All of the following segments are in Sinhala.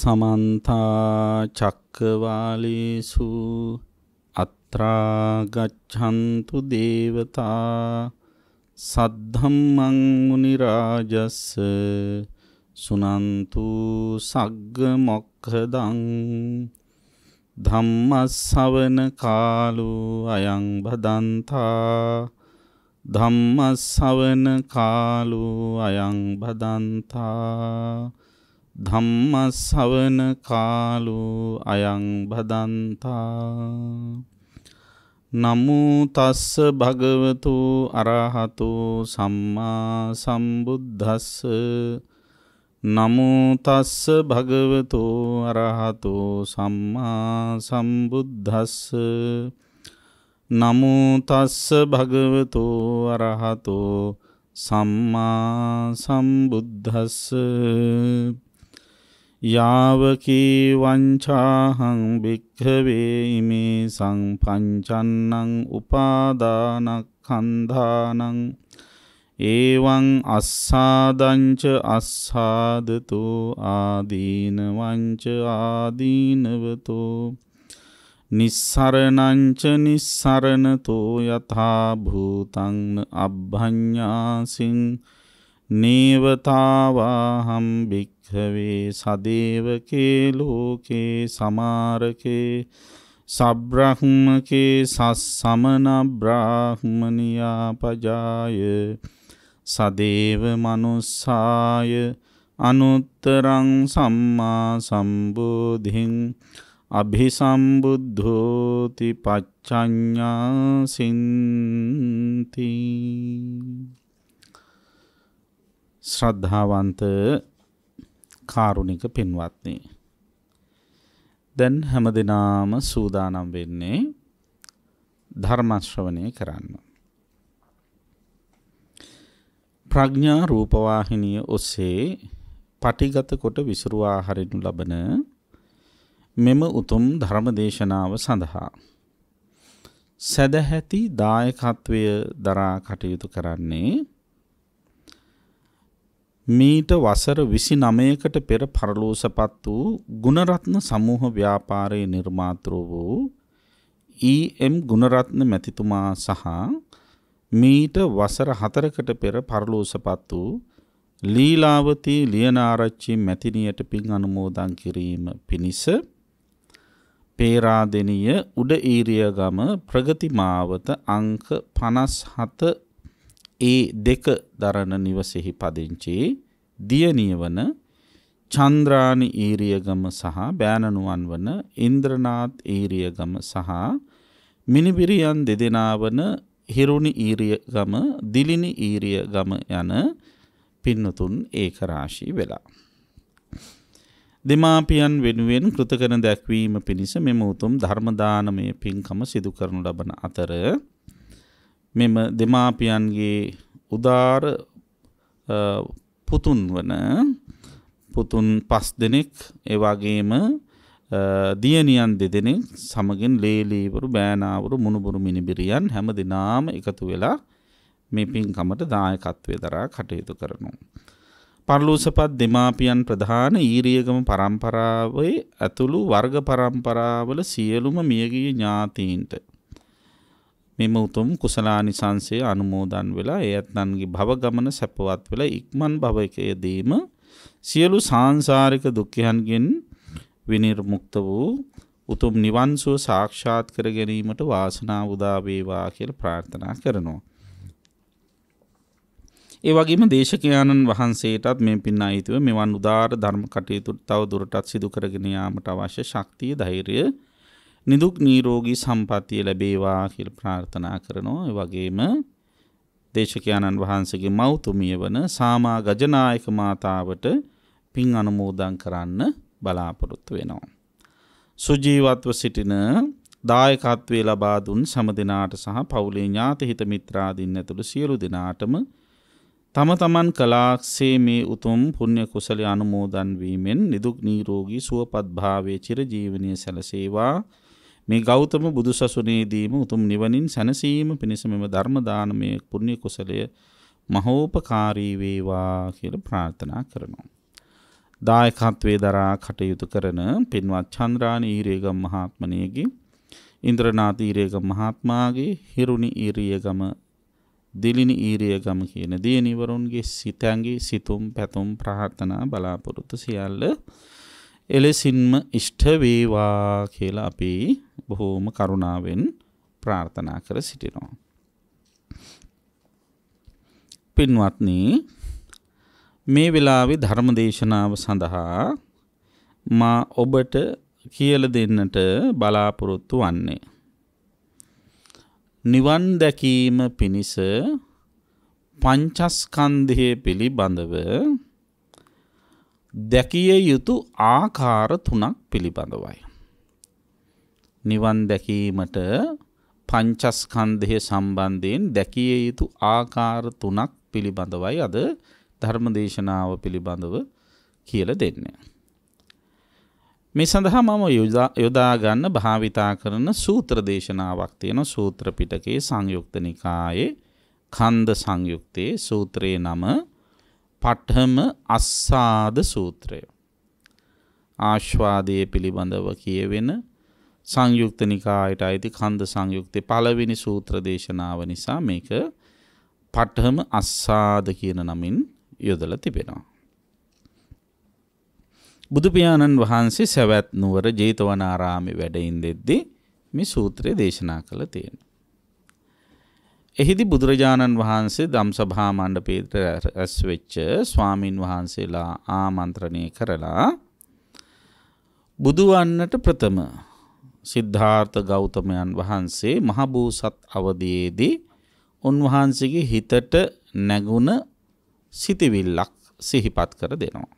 समन्ता चक्रवालेषु अत्रा गच्छन्तु देवता सद्धम्मं मुनिराजस्य सुनन्तु सग्गमोक्खदं धम्मश्रवण कालो अयं भदन्ता धम्मश्रवण कालो अयं भदन्ता धम्मश्रवण कालो अयं भदन्ता नमो तस्स भगवतो अरहतो सम्मा सम्बुद्धस्स नमो तस्स भगवतो अरहतो सम्मा सम्बुद्धस्स नमो तस्स भगवतो अरहतो सम्मा सम्बुद्धस्स यावकी वंचाहं भिक्खवे इमे संपञ्चन्नं उपादानस्कन्धानं एवं अस्सादञ्च अस्सादतो आदीनवञ्च आदीनवतो निस्सरणञ्च निस्सरणतो यथा भूतं न अभ्यन्यासिं नेवतावाहं भिक्खवे सदेवके लोके समारके सब्रह्मके सस्समन ब्राह्मणियापजाय सदेव मनुस्साय अनुत्तरं सम्मा सम्बुद्धिं अभिसम्बुद्धोति पच्चඤ්ඤාසින්ති ශ්‍රද්ධාවන්ත කාරුණික පින්වත්නි දැන් හැමදිනාම සූදානම් වෙන්නේ ධර්ම ශ්‍රවණය කරන්න. ප්‍රඥා රූපවාහිනිය ඔස්සේ පටිගත කොට විසුරුවා හරිනු ලබන මෙම උතුම් ධර්ම දේශනාව සඳහා සදැහැති දායකත්වය දරා කටයුතු කරන්නේ මීට වසර 29කට පෙර පරලෝසපත් වූ ගුණරත්න සමූහ ව්‍යාපාරයේ නිර්මාතෘ වූ E.M. ගුණරත්න මැතිතුමා සහ මීට වසර 4කට පෙර පරලෝසපත් වූ ලීලාවතී ලියනාරච්චි මැතිණියට පින් අනුමෝදන් කිරීම පිණිස පේරාදෙණිය උඩ ඊරියගම ප්‍රගති මාවත අංක 57 A2 දරණ නිවසෙහි පදිංචි දියණිය වන චන්ද්‍රානි ඊරියගම සහ බෑණනුවන් වන ඉන්ද්‍රනාත් ඊරියගම සහ මිනිබිරියන් දෙදෙනා වන හිරුනි ඊරියගම දිලිනි ඊරියගම යන පින්නතුන් ඒකරාශී වෙලා දෙමාපියන් වෙනුවෙන් කෘතකන දැක්වීම පිණිස මෙම උතුම් ධර්ම දානමය පින්කම සිදු කරනු ලබන අතර මෙම දෙමාපියන්ගේ උදාර පුතුන් වන පුතුන් 5 දෙනෙක් ඒ වගේම දියණියන් 2 දෙනෙක් සමගින් ලේලීවරු බෑනාවරු මුණුබුරු මිනිබිරියන් හැම දිනාම එකතු වෙලා මේ පින්කමට දායකත්වයේ දරා කටයුතු කරනවා. පරලෝසපත් දෙමාපියන් ප්‍රධාන ඊරියගම පරම්පරාවේ ඇතුළු වර්ග පරම්පරාවල සියලුම මියගිය ඥාතීන්ට මෙම උතුම් කුසලානිසංසය අනුමෝදන් වෙලා ඒ ඇතන්ගේ භව ගමන සැපවත් වෙලා ඉක්මන් භවයකදීම සියලු සාංසාරික දුක්ඛයන්ගෙන් විනිර්මුක්ත වූ උතුම් නිවන් සුව සාක්ෂාත් කර ගැනීමට වාසනාව උදා වේවා කියලා ප්‍රාර්ථනා කරනවා. ඒ වගේම දේශකයාණන් වහන්සේටත් මේ පින් අයිතිව මෙවන් උදාර ධර්ම කටයුතු තව දුරටත් සිදු කරගෙන යාමට අවශ්‍ය ශක්තිය ධෛර්යය නිදුක් නිරෝගී සම්පන්නිය ලැබේවා කියලා ප්‍රාර්ථනා කරනවා. ඒ වගේම දේශකයාණන් වහන්සේගේ මව්තුමිය වන සාමා ගජනායක මාතාවට පින් අනුමෝදන් කරන්න බලාපොරොත්තු වෙනවා. සුජීවත්ව සිටින දායකත්වයේ ලබා දුන් සෑම දිනාට සහ පවුලේ ඥාති හිත මිත්‍රාදීන් ඇතුළු සියලු දිනාටම තම තමන් කලාක්ෂේ මේ උතුම් පුණ්‍ය කුසල අනුමෝදන් වීමෙන් නිදුක් නිරෝගී සුවපත් භාවයේ චිරජීවනයේ සැලසේවා. මේ ගෞතම බුදුසසුනේදීම උතුම් නිවනින් සැනසීම පිණිස මෙම ධර්ම දානමය පුණ්‍ය කුසලය මහෝපකාරී වේවා කියලා ප්‍රාර්ථනා කරනවා. දායකත්වයේ දරා කටයුතු කරන පින්වත් චන්ද්‍රානි ඊරේගම මහත්මණියගේ, ඉන්ද්‍රනාත් ඊරේගම මහත්මයාගේ, හිරුනි ඊරේගම, දිලිනි ඊරේගම කියන දියණිවරුන්ගේ සිතැඟි සිතුම් පැතුම් ප්‍රාර්ථනා බලාපොරොත්තු සියල්ල එලෙසින්ම ඉෂ්ට වේවා කියලා අපි බොහෝම කරුණාවෙන් ප්‍රාර්ථනා කර සිටිනවා. පින්වත්නි, මේ වෙලාවේ ධර්ම දේශනාව සඳහා මා ඔබට කියලා දෙන්නට බලාපොරොත්තු වන්නේ නිවන් දැකීම පිණිස පංචස්කන්ධය පිළිබඳව දැකිය යුතු ආකාර 3ක් පිළිබඳවයි. නිවන් දැකීමට පංචස්කන්ධය සම්බන්ධයෙන් දැකිය යුතු ආකාර 3ක් පිළිබඳවයි අද ධර්ම දේශනාව පිළිබඳව කියලා දෙන්නේ. මේ සඳහා මම යොදා ගන්න භාවිතා කරන සූත්‍ර දේශනාවක් තියෙනවා. සූත්‍ර පිටකයේ සංයුක්ත නිකායේ ඛණ්ඩ සංයුක්තයේ සූත්‍රයේ නම පඨම අස්සාද සූත්‍රය. ආශ්වාදයේ පිළිබඳව කියවෙන සංයුක්ත නිකායට අයිති ඛණ්ඩ සංයුක්තේ පළවෙනි සූත්‍ර දේශනාව නිසා මේක පඨම අස්සාද කියන නමින් යොදලා තිබෙනවා. බුදු පියාණන් වහන්සේ සවැත් නුවර ජේතවනාරාමේ වැඩ ඉඳෙද්දී මේ සූත්‍රය දේශනා කළ තියෙනවා. එහිදී බුදුරජාණන් වහන්සේ ධම්සභා මණ්ඩපයට රැස් වෙච්ච ස්වාමින් වහන්සේලා ආමන්ත්‍රණය කරලා බුදු වන්නට ප්‍රථම සිද්ධාර්ථ ගෞතමයන් වහන්සේ මහ බෝසත් අවදීයේදී උන්වහන්සේගේ හිතට නැගුණ සිතවිල්ලක් සිහිපත් කර දෙනවා.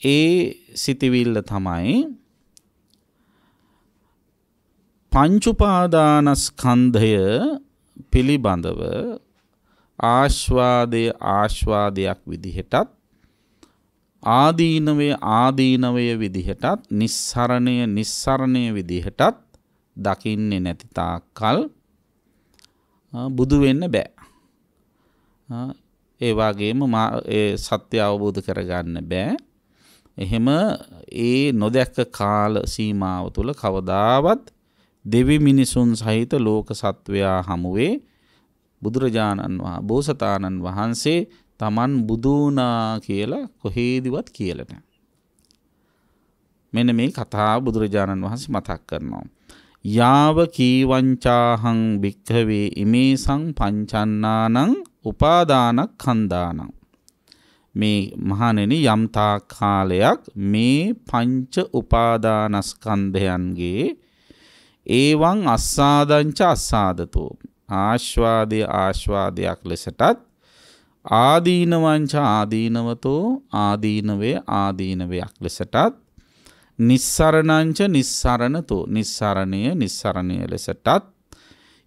ඒ සිතවිල්ල තමයි පංච උපාදානස්කන්ධය පිළිබඳව ආස්වාදයක් විදිහටත් ආදීනවය විදිහටත් නිස්සරණය විදිහටත් දකින්නේ නැති තාක්කල් බුදු වෙන්න බෑ. ඒ වගේම ඒ සත්‍ය අවබෝධ කරගන්න බෑ. එහෙම ඒ නොදැක්ක කාල සීමාව තුළ කවදාවත් දෙවි මිනිසුන් සහිත ලෝක සත්වයා හමුවේ බෝසතාණන් වහන්සේ තමන් බුදු වුණා කියලා කොහේදිවත් කියලා නැහැ. මෙන්න මේ කතාව බුදුරජාණන් වහන්සේ මතක් කරනවා. යාව කීවංචාහං භික්ඛවේ ඉමේසං පංචන්නානං උපාදානස්කන්ධානං. මේ මහණෙනි යම් තාක් කාලයක් මේ පංච උපාදානස්කන්ධයන්ගේ ඒවං අස්සාදංච අස්සාදතෝ ආස්වාදයක් ලෙසටත් ආදීනවංච ආදීනවතෝ ආදීනවයක් ලෙසටත් නිස්සරණංච නිස්සරණතෝ නිස්සරණය ලෙසටත්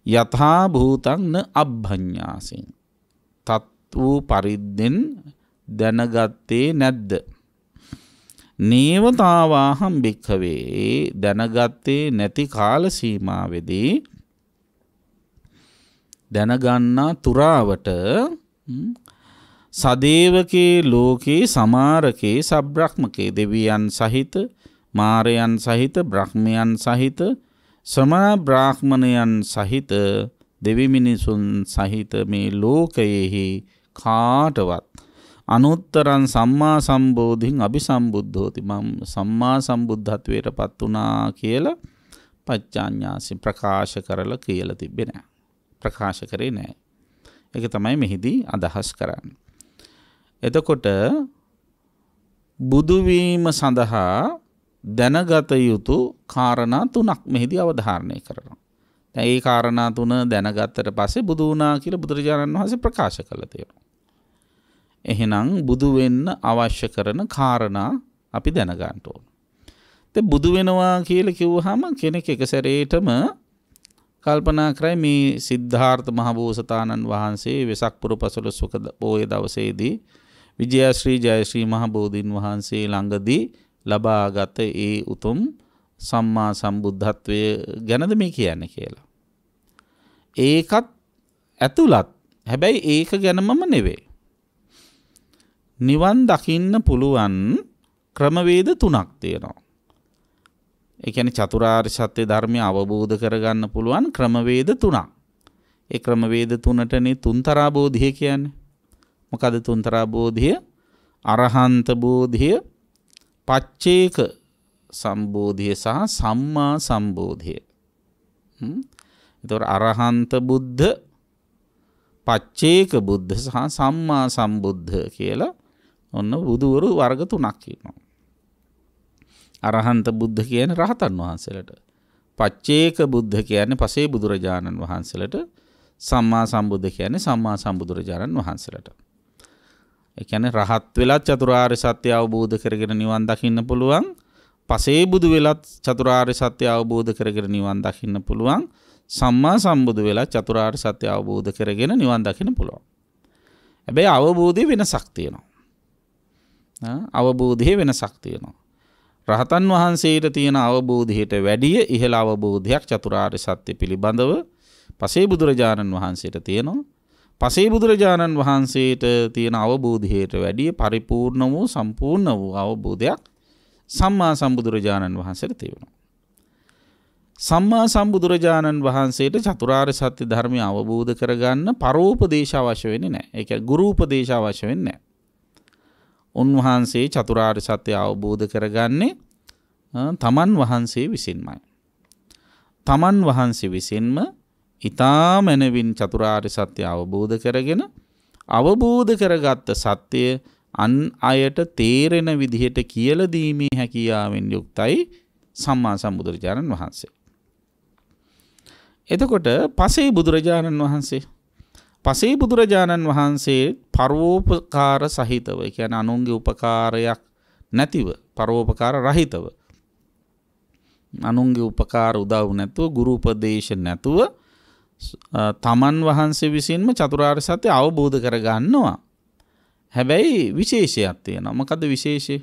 යථා භූතං න අබ්බඤ්ඤාසින් තත් වූ පරිද්දෙන් දැනගත්තේ නැද්ද? නේවතාවාහම් භික්ඛවේ දැනගත්තේ නැති කාල සීමාවේදී දැනගන්නා තුරාවට සදේවකේ ලෝකේ සමාරකේ සබ්‍රහ්මකේ දෙවියන් සහිත මාරයන් සහිත බ්‍රහ්මයන් සහිත සමන බ්‍රාහ්මණයන් සහිත දෙවි මිනිසුන් සහිත මේ ලෝකයෙහි කාටවත් අනුත්තරං සම්මා සම්බෝධින් අபிසම්බුද්ධෝති මම සම්මා සම්බුද්ධත්වයට පත් වුණා කියලා පච්චාඤ්ඤාසි ප්‍රකාශ කරලා කියලා තිබෙන්නේ නැහැ. ප්‍රකාශ කරේ නැහැ. ඒක තමයි මෙහිදී අදහස් කරන්නේ. එතකොට බුදු වීම සඳහා දැනගත යුතු කාරණා 3ක් මෙහිදී අවධාරණය කරනවා. දැන් මේ කාරණා 3 දැනගත්තට පස්සේ බුදු වුණා කියලා බුදුරජාණන් වහන්සේ ප්‍රකාශ කළා තියෙනවා. එහෙනම් බුදු වෙන්න අවශ්‍ය කරන කාරණා අපි දැනගන්න ඕන. දැන් බුදු වෙනවා කියලා කිව්වහම කෙනෙක් එක සැරේටම කල්පනා කරයි මේ සිද්ධාර්ථ මහබෝසතාණන් වහන්සේ වෙසක් පුර පසළොස්වක පෝය දවසේදී විජයශ්‍රී ජයශ්‍රී මහ බෝධීන් වහන්සේ ළඟදී ලබාගත ඒ උතුම් සම්මා සම්බුද්ධත්වය ගැනද මේ කියන්නේ කියලා. ඒකත් ඇතුළත්. හැබැයි ඒක ගැනමම නෙවෙයි. නිවන් දකින්න පුළුවන් ක්‍රමවේද 3ක් තියෙනවා. ඒ කියන්නේ චතුරාර්ය සත්‍ය ධර්මය අවබෝධ කරගන්න පුළුවන් ක්‍රමවේද 3ක්. ඒ ක්‍රමවේද 3ටනේ තුන්තරා බෝධිය කියන්නේ. මොකද තුන්තරා බෝධිය? අරහන්ත බෝධිය, පච්චේක සම්බෝධිය සහ සම්මා සම්බෝධිය. එතකොට අරහන්ත බුද්ධ, පච්චේක බුද්ධ සහ සම්මා සම්බුද්ධ කියලා ඔන්න බුදුවරු වර්ග 3ක් ඉන්නවා. අරහන්ත බුද්ධ කියන්නේ රහතන් වහන්සේලාට. පච්චේක බුද්ධ කියන්නේ පසේ බුදුරජාණන් වහන්සේලාට. සම්මා සම්බුද්ධ කියන්නේ සම්මා සම්බුදුරජාණන් වහන්සේලාට. ඒ කියන්නේ රහත් වෙලත් චතුරාර්ය සත්‍ය අවබෝධ කරගෙන නිවන් දකින්න පුළුවන්. පසේ බුදු වෙලත් චතුරාර්ය සත්‍ය අවබෝධ කරගෙන නිවන් දකින්න පුළුවන්. සම්මා සම්බුදු වෙලත් චතුරාර්ය සත්‍ය අවබෝධ කරගෙන නිවන් දකින්න පුළුවන්. හැබැයි අවබෝධයේ වෙනසක් තියෙනවා. අවබෝධයේ වෙනසක් තියෙනවා. රහතන් වහන්සේට තියෙන අවබෝධයට වැඩිය ඉහළ අවබෝධයක් චතුරාර්ය සත්‍ය පිළිබඳව පසේ බුදුරජාණන් වහන්සේට තියෙනවා. පසේ බුදුරජාණන් වහන්සේට තියෙන අවබෝධයට වැඩිය පරිපූර්ණ වූ සම්පූර්ණ වූ අවබෝධයක් සම්මා සම්බුදුරජාණන් වහන්සේට තියෙනවා. සම්මා සම්බුදුරජාණන් වහන්සේට චතුරාර්ය සත්‍ය ධර්මය අවබෝධ කරගන්න පරෝපදේශ අවශ්‍ය වෙන්නේ නැහැ. ඒ කියන්නේ ගුරු උපදේශ අවශ්‍ය වෙන්නේ නැහැ. උන්වහන්සේ චතුරාර්ය සත්‍ය අවබෝධ කරගන්නේ තමන් වහන්සේ විසින්මයි. තමන් වහන්සේ විසින්ම ඊතා මනවින් චතුරාර්ය සත්‍ය අවබෝධ කරගෙන අවබෝධ කරගත්ත සත්‍ය අන් අයට තේරෙන විදිහට කියලා දීමේ හැකියාවෙන් යුක්තයි සම්මා සම්බුදුරජාණන් වහන්සේ. එතකොට පසේ බුදුරජාණන් වහන්සේ පරෝපකාර සහිතව, කියන්නේ අනුන්ගේ උපකාරයක් නැතිව, පරෝපකාර රහිතව, අනුන්ගේ උපකාර උදව් නැතුව, ගුරු උපදේශ නැතුව තමන් වහන්සේ විසින්ම චතුරාර්ය සත්‍ය අවබෝධ කරගන්නවා. හැබැයි විශේෂයක් තියෙනවා. මොකද විශේෂය?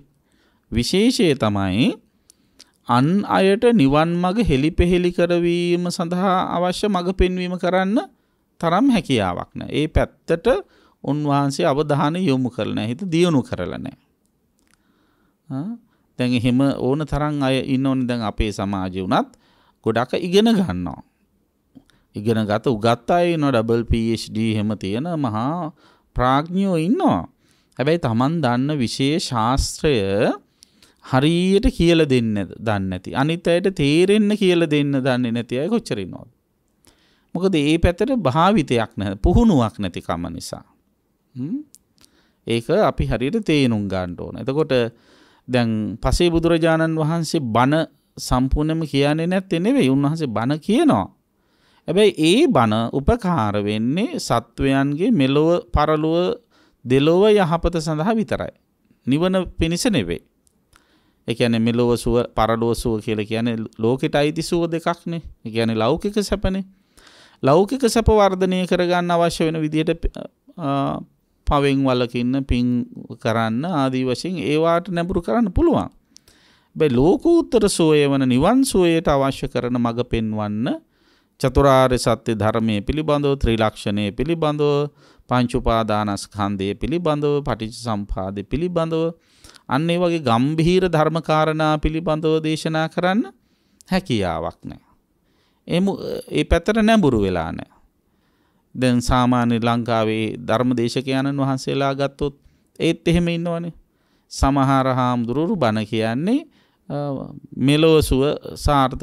විශේෂය තමයි අන් අයට නිවන් මඟ හෙළිපෙහෙළි කරවීම සඳහා අවශ්‍ය මඟ පෙන්වීම කරන්න තරම් හැකියාවක් නැහැ. ඒ පැත්තට උන්වහන්සේ අවධානය යොමු කරලා නැහැ. හිත දියුණු කරලා නැහැ. දැන් එහෙම ඕන තරම් අය ඉන්නෝනේ. දැන් අපේ සමාජේ උනත් ගොඩක් ඉගෙන ගන්නවා. ඉගෙනගත උගත් අය ඉන්නවා. ඩබල් PhD එහෙම තියෙන මහා ප්‍රඥයෝ ඉන්නවා. හැබැයි Taman දන්න විශේෂ ශාස්ත්‍රය හරියට කියලා දෙන්නේ දන්නේ නැති. අනිත් අයට තේරෙන්න කියලා දෙන්න දන්නේ නැති අය කොච්චර ඉන්නවද? මොකද මේ පැත්තට භාවිතයක් නැහැ. පුහුණුවක් නැති කම නිසා. ඒක අපි හරියට තේරුම් ගන්න ඕන. එතකොට දැන් පසේ බුදුරජාණන් වහන්සේ බණ සම්පූර්ණයෙන්ම කියන්නේ නැත්තේ නෙවෙයි. උන්වහන්සේ බණ කියනවා. හැබැයි ඒ බණ උපකාර වෙන්නේ සත්වයන්ගේ මෙලොව පරලොව දෙලොව යහපත සඳහා විතරයි. නිවන පිණිස නෙවෙයි. ඒ කියන්නේ මෙලොව සුව පරලොව සුව කියලා කියන්නේ ලෝකෙට අයිති සුව දෙකක්නේ. ඒ කියන්නේ ලෞකික සැපනේ. ලෞකික සැප වර්ධනය කරගන්න අවශ්‍ය වෙන විදිහට පවෙන් වලකින්න, පින් කරන්න ආදී වශයෙන් ඒවාට නැඹුරු කරන්න පුළුවන්. හැබැයි ලෝකෝත්තර සෝය වන නිවන් සෝයට අවශ්‍ය කරන මඟ පෙන්වන්න චතුරාර්ය සත්‍ය ධර්මයේ පිළිබඳව, ත්‍රිලක්ෂණයේ පිළිබඳව, පංච උපාදානස්කන්ධය පිළිබඳව, පටිච්චසමුපාදය පිළිබඳව, අන්න ඒ වගේ ගම්භීර ධර්මකාරණා පිළිබඳව දේශනා කරන්න හැකියාවක් නැහැ. ඒ පැත්තට නැඹුරු වෙලා නැහැ. දැන් සාමාන්‍ය ලංකාවේ ධර්මදේශකයන්න් වහන්සේලා ගත්තොත් ඒත් එහෙම ඉන්නවනේ. සමහර හාමුදුරුවෝ බණ කියන්නේ මෙලොව සුව සාර්ථක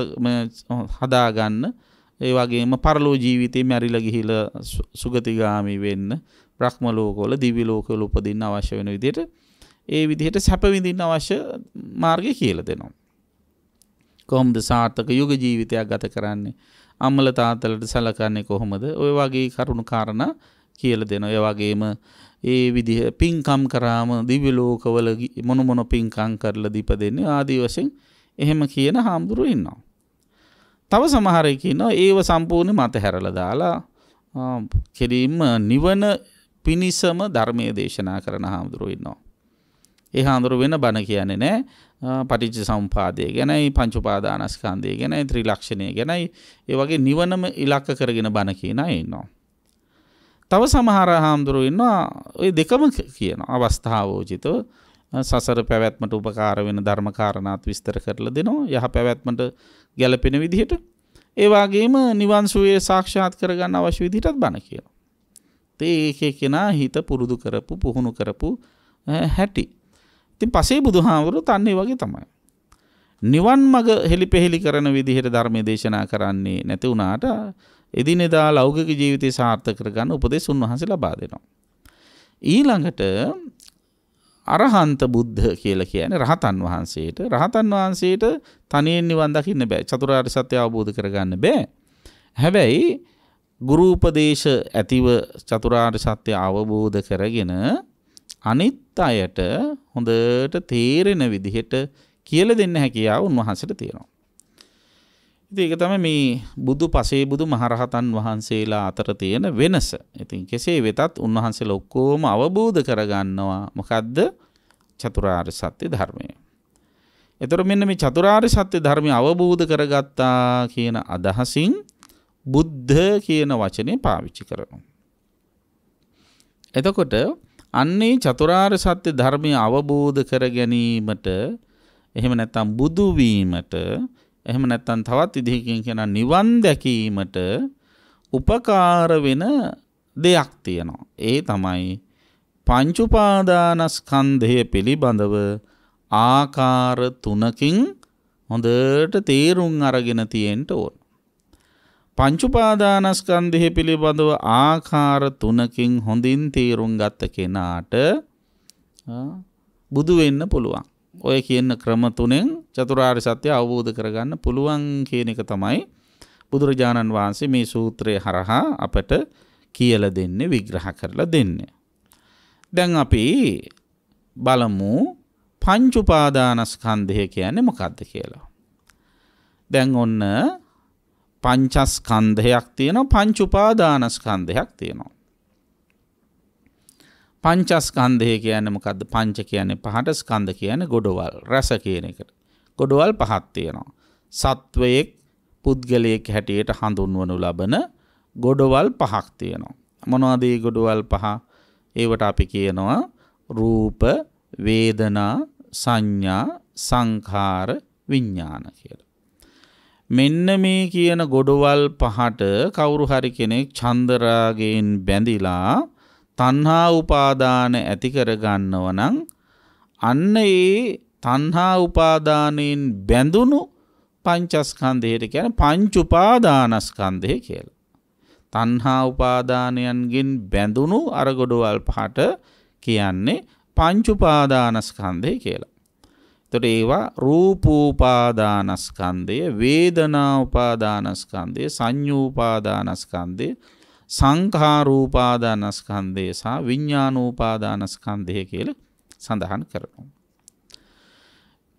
හදාගන්න, ඒ වගේම පරලෝ ජීවිතේ මැරිලා ගිහිලා සුගතිගාමි වෙන්න, බ්‍රහ්ම ලෝකවල, දිව්‍ය ලෝකවල උපදින්න අවශ්‍ය වෙන විදිහට, ඒ විදිහට සැප විඳින්න අවශ්‍ය මාර්ගය කියලා දෙනවා. කොහොමද සාර්ථක යුග ජීවිතයක් ගත කරන්නේ? අම්මල තාත්තලට සලකන්නේ කොහොමද? ඔය වගේ කරුණු කාරණා කියලා දෙනවා. ඒ වගේම ඒ විදිහ පින්කම් කරාම දිව්‍ය ලෝකවල මොන පින්කම් කරලා දීපදෙන්නේ ආදී වශයෙන් එහෙම කියන හාමුදුරුවෝ ඉන්නවා. තව සමහර අය කියනවා ඒව සම්පූර්ණ මත හැරලා දාලා කෙලින්ම නිවන පිණිසම ධර්මයේ දේශනා කරන හාමුදුරුවෝ ඉන්නවා. ඒ හාමුදුරුවෝ වෙන බණ කියන්නේ නැහැ. පටිච්චසමුපාදය ගැනයි, පංච උපාදානස්කන්ධය ගැනයි, ත්‍රිලක්ෂණය ගැනයි, ඒ වගේ නිවනම ඉලක්ක කරගෙන බණ කියන අය ඉන්නවා. තව සමහර හාමුදුරුවෝ ඉන්නවා ওই දෙකම කියන අවස්ථාවෝචිතව සසර පැවැත්මට උපකාර වෙන ධර්ම කාරණාත් විස්තර කරලා දෙනවා යහ පැවැත්මට ගැළපෙන විදිහට. ඒ වගේම නිවන් සුවය සාක්ෂාත් කරගන්න අවශ්‍ය විදිහටත් බණ කියනවා. ඒක කෙනා හිත පුරුදු කරපු පුහුණු කරපු හැටි. ඉතින් පසේ බුදුහාමුදුරුවෝ තන්නේ වගේ තමයි. නිවන් මඟ හෙලිපෙහෙලි කරන විදිහට ධර්මයේ දේශනා කරන්නේ නැති වුණාට එදිනෙදා ලෞකික ජීවිතය සාර්ථක කරගන්න උපදෙස් උන්වහන්සේ ලබා දෙනවා. ඊළඟට අරහන්ත බුද්ධ කියලා කියන්නේ රහතන් වහන්සේට. රහතන් වහන්සේට තනියෙන් නිවන් දකින්න බෑ. චතුරාර්ය සත්‍ය අවබෝධ කරගන්න බෑ. හැබැයි ගුරු උපදේශ ඇතිව චතුරාර්ය සත්‍ය අවබෝධ කරගෙන අනිත් අයට හොඳට තේරෙන විදිහට කියලා දෙන්න හැකියාව උන්වහන්සේට තියෙනවා. ඉතින් ඒක තමයි මේ බුදු පසේ බුදු මහරහතන් වහන්සේලා අතර තියෙන වෙනස. ඉතින් කෙසේ වෙතත් උන්වහන්සේලා ඔක්කොම අවබෝධ කරගන්නවා මොකද්ද? චතුරාර්ය සත්‍ය ධර්මය. ඒතර මෙන්න මේ චතුරාර්ය සත්‍ය ධර්මය අවබෝධ කරගත්තා කියන අදහසින් බුද්ධ කියන වචනේ පාවිච්චි කරනවා. එතකොට අන්නේ චතුරාර්ය සත්‍ය ධර්මය අවබෝධ කර ගැනීමට එහෙම නැත්නම් බුදු වීමට එහෙම නැත්නම් තවත් විදිහකින් කියන නිවන් දැකීමට උපකාර වෙන දෙයක් තියෙනවා. ඒ තමයි පංච උපාදානස්කන්ධය පිළිබඳව ආකාර තුනකින් හොඳට තේරුම් අරගෙන තියෙන්න ඕන. පංච උපාදානස්කන්ධය පිළිබඳව ආකාර තුනකින් හොඳින් තේරුම් ගත්ත කෙනාට බුදු වෙන්න පුළුවන්. ඔය කියන ක්‍රම තුනෙන් චතුරාර්ය සත්‍ය අවබෝධ කරගන්න පුළුවන් කියන එක තමයි බුදුරජාණන් වහන්සේ මේ සූත්‍රය හරහා අපට කියලා දෙන්නේ විග්‍රහ කරලා දෙන්නේ. දැන් අපි බලමු පංච උපාදානස්කන්ධය කියන්නේ මොකක්ද කියලා. දැන් ඔන්න පංචස්කන්ධයක් තියෙනවා පංච උපාදානස්කන්ධයක් තියෙනවා. පංචස්කන්ධය කියන්නේ මොකද්ද? පංච කියන්නේ පහට, ස්කන්ධ කියන්නේ ගොඩවල්, රස කියන එකට. ගොඩවල් පහක් තියෙනවා. සත්වයේ පුද්ගලයෙක් හැටියට හඳුන්වනු ලබන ගොඩවල් පහක් තියෙනවා. මොනවද මේ ගොඩවල් පහ? ඒවට අපි කියනවා රූප, වේදනා, සංඥා, සංඛාර, විඥාන කියලා. මෙන්න මේ කියන ගොඩවල් පහට කවුරු හරි කෙනෙක් චන්දරාගයෙන් බැඳිලා තණ්හා උපාදාන ඇති කර ගන්නව නම් අන්න ඒ තණ්හා උපාදානයෙන් බැඳුණු පංචස්කන්ධයට කියන්නේ පංච උපාදානස්කන්ධය කියලා. තණ්හා උපාදානයන්ගෙන් බැඳුණු අර ගොඩවල් පහට කියන්නේ පංච උපාදානස්කන්ධය කියලා. එතකොට ඒවා රූපෝපාදානස්කන්ධය, වේදනාඋපාදානස්කන්ධය, සංඤ්ඤූපාදානස්කන්ධය, සංඛාරූපාදානස්කන්ධය සහ විඥානූපාදානස්කන්ධය කියලා සඳහන් කරනවා.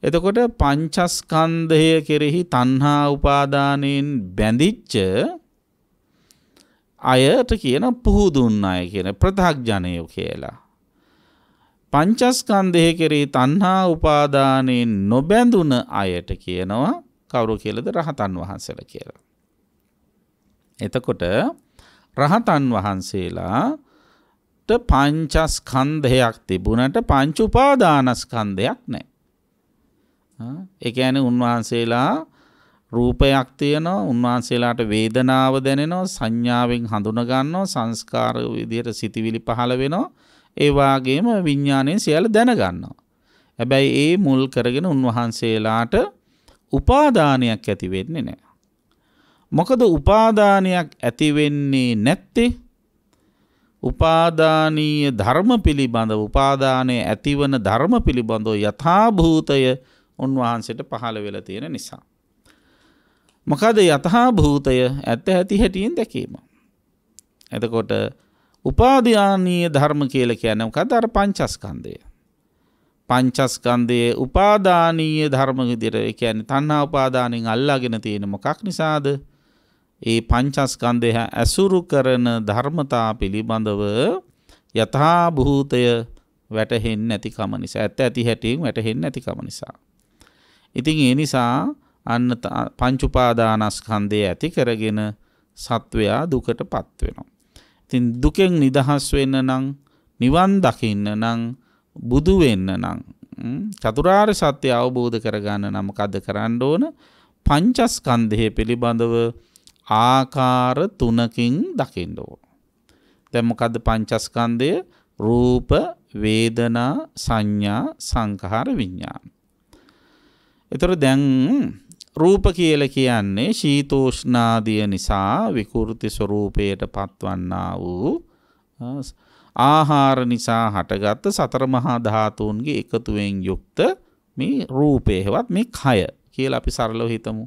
එතකොට පංචස්කන්ධය කෙරෙහි තණ්හා උපාදානයෙන් බැඳිච්ච අයට කියන පුහුදුන් අය කියන ප්‍රතග්ජනයෝ කියලා. පංචස්කන්ධය කෙරෙහි තණ්හා උපාදානයෙන් නොබැඳුන අයට කියනවා කවුරු කියලාද? රහතන් වහන්සේලා කියලා. එතකොට රහතන් වහන්සේලාට පංචස්කන්ධයක් තිබුණට පංච උපාදානස්කන්ධයක් නැහැ. ඒ කියන්නේ උන්වහන්සේලා රූපයක් තියෙනවා, උන්වහන්සේලාට වේදනාව දැනෙනවා, සංඥාවෙන් හඳුනා ගන්නවා, සංස්කාර විදියට සිතිවිලි පහළ වෙනවා, ඒ වාගේම විඥාණයෙන් සියල්ල දැන ගන්නවා. හැබැයි ඒ මුල් කරගෙන උන්වහන්සේලාට උපාදානයක් ඇති වෙන්නේ නැහැ. මොකද උපාදානයක් ඇති වෙන්නේ නැත්තේ උපාදානීය ධර්ම පිළිබඳව, උපාදානයේ ඇතිවන ධර්ම පිළිබඳව යථාභූතය උන්වහන්සේට පහළ වෙලා තියෙන නිසා. මොකද යථාභූතය ඇත්ත ඇති හැටියෙන් දැකීම. එතකොට උපාදානීය ධර්ම කියලා කියන්නේ මොකද? අර පංචස්කන්ධය. පංචස්කන්ධයේ උපාදානීය ධර්ම විදිහට, ඒ කියන්නේ තණ්හා උපාදානෙන් අල්ලාගෙන තියෙන මොකක් නිසාද? ඒ පංචස්කන්ධය ඇසුරු කරන ධර්මතා පිළිබඳව යථාභූතය වැටහෙන්නේ නැතිකම නිසා, ඇත්ත ඇති හැටියෙන් වැටහෙන්නේ නැතිකම නිසා. ඉතින් ඒ නිසා අන්න පංච උපාදානස්කන්ධය ඇති කරගෙන සත්වයා දුකටපත් වෙනවා. ඉතින් දුකෙන් නිදහස් වෙන්න නම් නිවන් දකින්න නම් බුදු වෙන්න නම් චතුරාර්ය සත්‍ය අවබෝධ කරගන්න නම් මොකද්ද කරන්න ඕන? පංචස්කන්ධය පිළිබඳව ආකාර 3කින් දකින්න ඕන. දැන් මොකද්ද පංචස්කන්ධය? රූප, වේදනා, සංඥා, සංඛාර, විඥාන. ඒතර දැන් රූප කියලා කියන්නේ ශීතෝෂ්ණාදිය නිසා විකෘති ස්වરૂපයට පත්වන්නා වූ ආහාර නිසා හටගත් සතර මහා ධාතුන්ගේ එකතුවෙන් යුක්ත මේ රූපය හෙවත් මේ කය කියලා අපි සරලව හිතමු.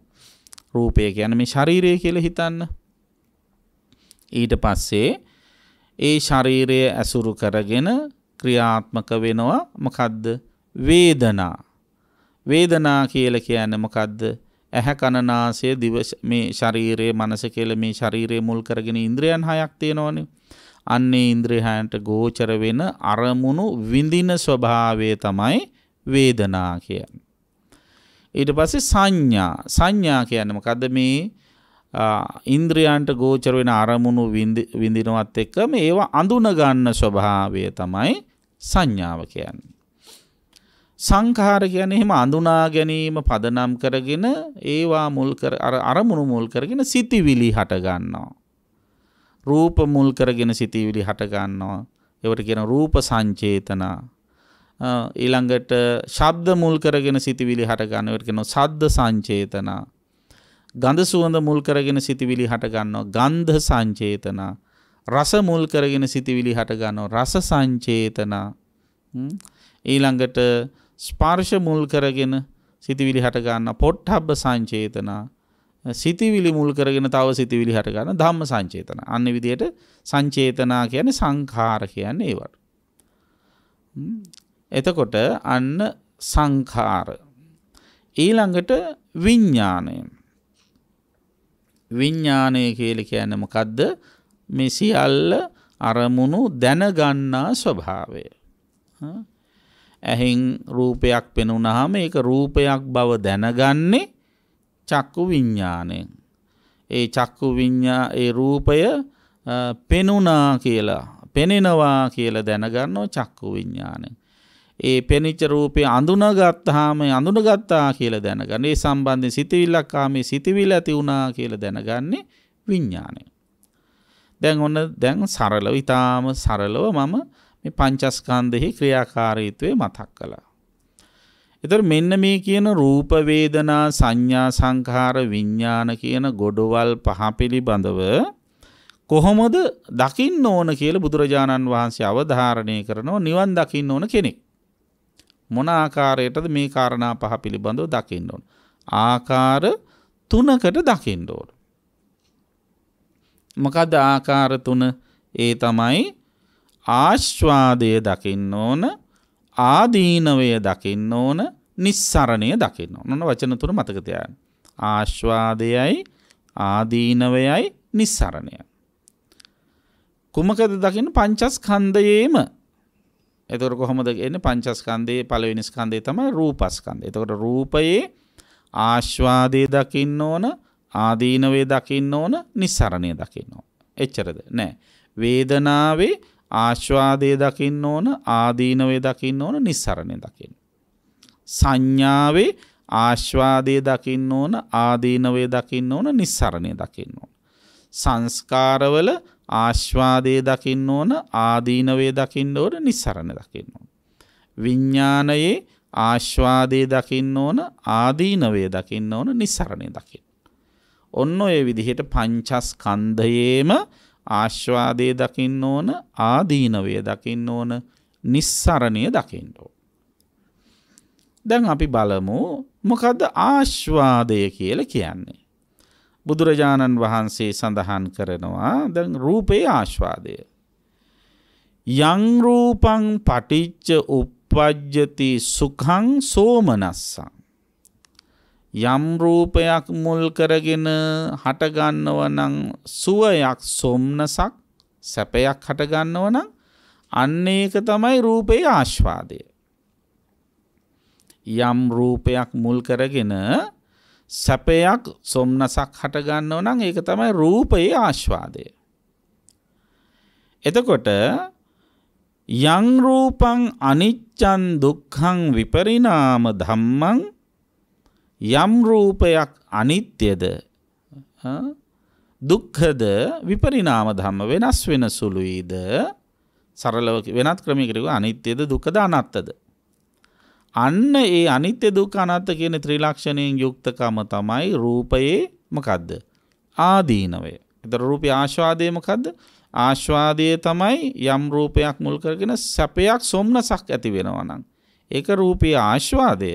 රූපය කියන්නේ මේ ශරීරය කියලා හිතන්න. ඊට පස්සේ ඒ ශරීරය ඇසුරු කරගෙන ක්‍රියාත්මක වෙනවා මොකද්ද? වේදනා. වේදනා කියලා කියන්නේ මොකද්ද? ඇහැ කන නාසය දිව මේ ශරීරයේ මනස කියලා මේ ශරීරයේ මුල් කරගෙන ඉන්ද්‍රයන් හයක් තියෙනවනේ. අන්නේ ඉන්ද්‍රයන්ට ගෝචර වෙන අරමුණු විඳින ස්වභාවය තමයි වේදනා කියන්නේ. ඊට පස්සේ සංඥා. සංඥා කියන්නේ මොකද්ද? මේ ඉන්ද්‍රයන්ට ගෝචර වෙන අරමුණු විඳිනවත් එක්කම ඒවා අඳුන ගන්න ස්වභාවය තමයි සංඥාව කියන්නේ. සංඛාර කියන්නේ එහෙම අඳුනා ගැනීම පදනම් කරගෙන ඒවා මුල් කර අරමුණු මුල් කරගෙන සිතිවිලි හට ගන්නවා. රූප මුල් කරගෙන සිතිවිලි හට ගන්නවා. ඒවට කියන රූප සංචේතන. ඊළඟට ශබ්ද මුල් කරගෙන සිතිවිලි හට ගන්නවා. ඒවට කියනවා ශබ්ද සංචේතන. ගන්ධ සුවඳ මුල් කරගෙන සිතිවිලි හට ගන්නවා. ගන්ධ සංචේතන. රස මුල් කරගෙන සිතිවිලි හට ගන්නවා. රස සංචේතන. ඊළඟට ස්පර්ශ මුල් කරගෙන සිතිවිලි හට ගන්නවා. පොට්ටබ්බ සංචේතන. සිතිවිලි මුල් කරගෙන තව සිතිවිලි හට ගන්න ධම්ම සංචේතන. අන්න විදිහට සංචේතනා කියන්නේ සංඛාර කියන්නේ ඒවට. එතකොට අන්න සංඛාර. ඊළඟට විඥාණය. විඥාණය කියලා කියන්නේ මොකද්ද? මේ සියල්ල අරමුණු දැනගන්නා ස්වභාවය. ඇහෙන් රූපයක් පෙනුනහම ඒක රූපයක් බව දැනගන්නේ චක්කු විඥාණයෙන්. ඒ චක්කු ඒ රූපය පෙනුනා කියලා පෙනෙනවා කියලා දැනගන්නෝ චක්කු විඥාණයෙන්. ඒ පෙනිච්ච රූපේ අඳුනගත්තාම අඳුනගත්තා කියලා දැනගන්න. ඒ සම්බන්ධයෙන් සිතවිල්ලක් ආමේ සිතවිල්ල ඇති වුණා කියලා දැනගන්නේ විඥාණය. දැන් සරලව ඊටාම සරලව මම මේ පංචස්කන්ධෙහි ක්‍රියාකාරීත්වය මතක් කළා. ඒතර මෙන්න මේ කියන රූප වේදනා සංඥා සංඛාර විඥාන කියන ගොඩවල් පහ පිළිබඳව කොහොමද දකින්න ඕන කියලා බුදුරජාණන් වහන්සේ අවධාරණය කරනවා නිවන් දකින්න ඕන කෙනෙක්. මොන ආකාරයටද මේ කාරණා පහ පිළිබඳව දකින්න ඕන? ආකාර 3කට දකින්න ඕන. මොකද ආකාර 3? ඒ තමයි ආස්වාදය දකින්න ඕන, ආදීනවය දකින්න ඕන, නිස්සරණය දකින්න ඕන. ඔන්න වචන 3 මතක තියාගන්න. ආස්වාදයයි, ආදීනවයයි, නිස්සරණයයි. කුමකද දකින්න? පංචස්කන්ධයේම. එතකොට කොහොමද එන්නේ? පංචස්කන්ධයේ පළවෙනි ස්කන්ධය තමයි රූපස්කන්ධය. එතකොට රූපයේ ආස්වාදයේ දකින්න ඕන, ආදීනවේ දකින්න ඕන, නිස්සරණය දකින්න ඕන. එච්චරද? නෑ. වේදනාවේ ආස්වාදයේ දකින්න ඕන, ආදීනවේ දකින්න ඕන, නිස්සරණය දකින්න. සංඥාවේ ආස්වාදයේ දකින්න ඕන, ආදීනවේ දකින්න ඕන, නිස්සරණය දකින්න ඕන. සංස්කාරවල ආස්වාදයේ දකින්න ඕන, ආදීනවේ දකින්න ඕන, නිස්සරණ දකින්න ඕන. විඥානයේ ආස්වාදයේ දකින්න ඕන, ආදීනවේ දකින්න ඕන, නිස්සරණය දකින්න. ඔන්න ඔය විදිහට පංචස්කන්ධයේම ආස්වාදයේ දකින්න ඕන, ආදීනවේ දකින්න ඕන, නිස්සරණය දකින්න ඕන. දැන් අපි බලමු මොකද්ද ආස්වාදය කියලා කියන්නේ. බුදුරජාණන් වහන්සේ සඳහන් කරනවා දැන් රූපේ ආස්වාදය. යං රූපං පටිච්ච uppajjati සුඛං සෝමනස්සං. යම් රූපයක් මුල් කරගෙන හට ගන්නව නම් සුවයක් සොම්නසක් සැපයක් හට ගන්නව නම් අන්න ඒක තමයි රූපේ ආස්වාදය. යම් රූපයක් මුල් කරගෙන සැපයක් සොම්නසක් හට ගන්නව නම් ඒක තමයි රූපයේ ආස්වාදය. එතකොට යං රූපං අනිච්චං දුක්ඛං විපරිණාම ධම්මං යම් රූපයක් අනිත්‍යද දුක්ඛද විපරිණාම ධම්ම වෙනස් වෙන සුළුයිද සරලව වෙනත් ක්‍රමයකට කිව්වා අනිත්‍යද දුක්ඛද අනාත්තද අන්න ඒ අනිත්‍ය දුක්ඛ අනාත්ත කියන ත්‍රිලක්ෂණයෙන් යුක්තකම තමයි රූපයේ මොකද්ද ආදීනවය. ඒතර රූපේ ආස්වාදයේ මොකද්ද? ආස්වාදයේ තමයි යම් රූපයක් මුල් කරගෙන සැපයක් සොම්නසක් ඇති වෙනවා නම් ඒක රූපේ ආස්වාදය.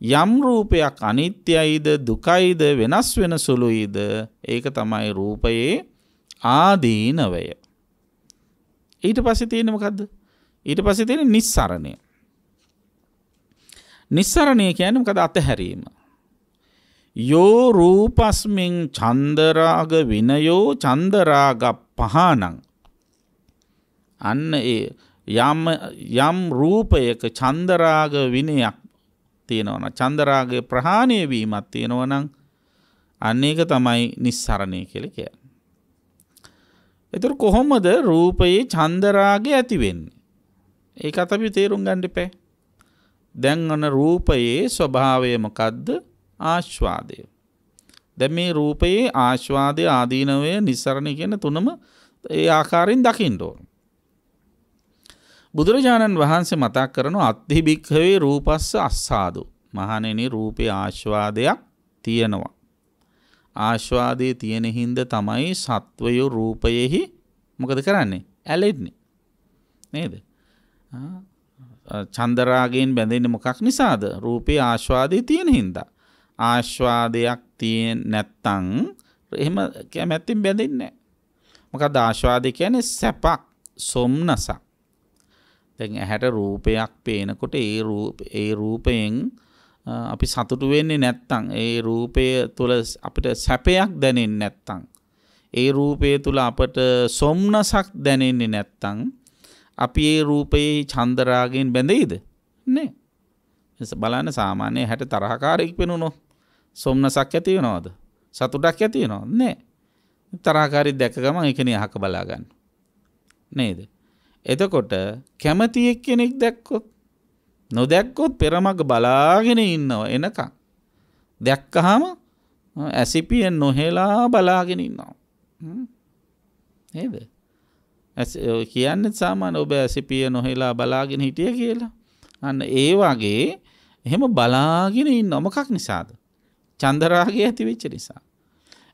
යම් රූපයක් අනිත්‍යයිද දුකයිද වෙනස් වෙන සුළුයිද ඒක තමයි රූපයේ ආදීනවය. ඊට පස්සේ තියෙන්නේ මොකද්ද? ඊට පස්සේ තියෙන්නේ නිස්සරණය. නිස්සරණය කියන්නේ මොකද? අතහැරීම. යෝ රූපස්මින් චන්දරාග විනයෝ චන්දරාග පහනං අන්න ඒ යම් රූපයක චන්දරාග විනයක් තියෙනවා චන්දරාගයේ ප්‍රහාණය වීමක් තියෙනවා නම් අන්න ඒක තමයි නිස්සරණය කියලා කියන්නේ. ඒතර කොහොමද රූපයේ චන්දරාගය ඇති වෙන්නේ? ඒකත් අපි තේරුම් ගන්න ඉපේ. දැන් අන රූපයේ ස්වභාවය මොකද්ද? ආස්වාදය. දැන් මේ රූපයේ ආස්වාදය ආදීනවය නිස්සරණය කියන තුනම ඒ ආකාරයෙන් දකින්න ඕන. බුදුරජාණන් වහන්සේ මතක් කරන අත්ථි භික්ඛවේ රූපස්ස අස්සාදු. මහණෙනි රූපේ ආස්වාදයක් තියෙනවා. ආස්වාදයේ තියෙන හින්දා තමයි සත්වය රූපයෙහි මොකද කරන්නේ? ඇලෙන්නේ. නේද? චන්දරාගයෙන් බැඳෙන්නේ මොකක් නිසාද? රූපේ ආස්වාදයේ තියෙන හින්දා. ආස්වාදයක් තියෙන්නේ නැත්තම් එහෙම කැමැත්තෙන් බැඳෙන්නේ නැහැ. මොකද ආස්වාදය කියන්නේ සැපක්, සොම්නසක්. දැන් ඇහැට රූපයක් පේනකොට ඒ රූපයෙන් අපි සතුටු වෙන්නේ නැත්තම් ඒ රූපය තුළ අපිට සැපයක් දැනෙන්නේ නැත්තම් ඒ රූපය තුළ අපට සොම්නසක් දැනෙන්නේ නැත්තම් අපි ඒ රූපයේ චන්දරාගයෙන් බැඳෙයිද? නෑ. බලන්න සාමාන්‍ය හැට තරහකාරයෙක් වෙනුනොත් සොම්නසක් ඇති වෙනවද? සතුටක් ඇති වෙනවද? නෑ. තරහකාරී දැක්ක ගමන් ඒකනේ අහක බලා ගන්න. නේද? එතකොට කැමති එක්කෙනෙක් දැක්කොත් නොදැක්කොත් පෙරමග බලාගෙන ඉන්නව එනකන්. දැක්කහම ඇසිපියෙන් නොහෙලා බලාගෙන ඉන්නවා. නේද? කියන්නේ සාමාන්‍ය ඔබ ඇසිපිය නොහෙලා බලාගෙන හිටිය කියලා. අන්න ඒ වගේ එහෙම බලාගෙන ඉන්න මොකක් නිසාද? චන්දරාගය ඇති වෙච්ච නිසා.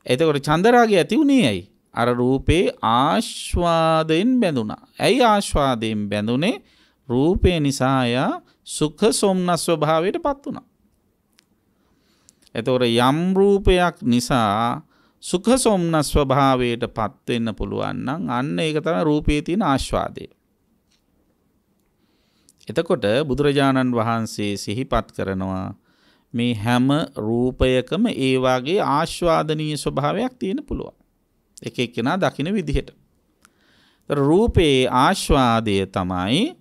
එතකොට චන්දරාගය ඇති උනේ ඇයි? අර රූපේ ආස්වාදයෙන් බැඳුණා. ඇයි ආස්වාදයෙන් බැඳුනේ? රූපේ නිසා යා සුඛ සොම්නස් ස්වභාවයට පත් වුණා. එතකොට යම් රූපයක් නිසා සුඛ සොම්නස් ස්වභාවයට පත් වෙන්න පුළුවන් නම් අන්න ඒක තමයි රූපේ තියෙන ආස්වාදය. එතකොට බුදුරජාණන් වහන්සේ සිහිපත් කරනවා මේ හැම රූපයකම ඒ වාගේ ආස්වාදනීය ස්වභාවයක් තියෙන පුළුවන්. එක එක්කෙනා දකින විදිහට. රූපේ ආස්වාදය තමයි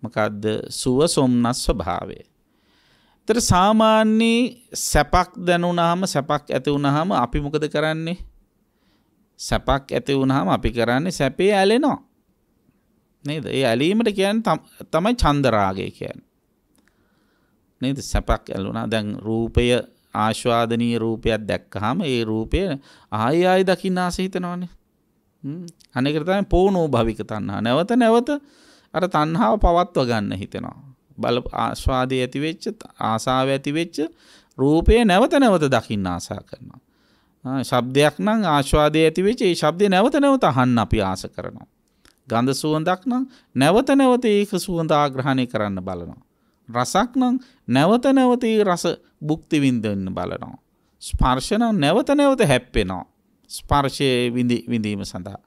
මොකද්ද? සුව සොම්නස් ස්වභාවය. ඒතර සාමාන්‍ය සැපක් දැනුණාම සැපක් ඇති වුණාම අපි මොකද කරන්නේ? සැපක් ඇති වුණාම අපි කරන්නේ සැපේ ඇලෙනවා. නේද? ඒ ඇලීමට කියන්නේ තමයි චන්දරාගය කියන්නේ. නේද? සැපක් ඇලුණා. දැන් රූපය ආස්වාදනීය රූපයක් දැක්කහම ඒ රූපය ආයෙ දකින්න ආස හිතනවනේ. අනේකට තමයි පෝනෝ භවික තණ්හා. නැවත නැවත අර තණ්හාව පවත්ව ගන්න හිතෙනවා. බල ආස්වාදයේ ඇති වෙච්ච ආසාව ඇති වෙච්ච රූපය නැවත නැවත දකින්න ආසා කරනවා. ශබ්දයක් නම් ආස්වාදයේ ඇති වෙච්ච ඒ ශබ්දේ නැවත නැවත අහන්න අපි ආස කරනවා. ගන්ධ සුවඳක් නම් නැවත නැවත ඒක සුවඳ ආග්‍රහණය කරන්න බලනවා. රසක් නම් නැවත නැවත ඒ රස භුක්ති විඳින්න බලනවා. ස්පර්ශ නම් නැවත නැවත හැප්පෙනවා. ස්පර්ශයේ විඳීම සඳහා.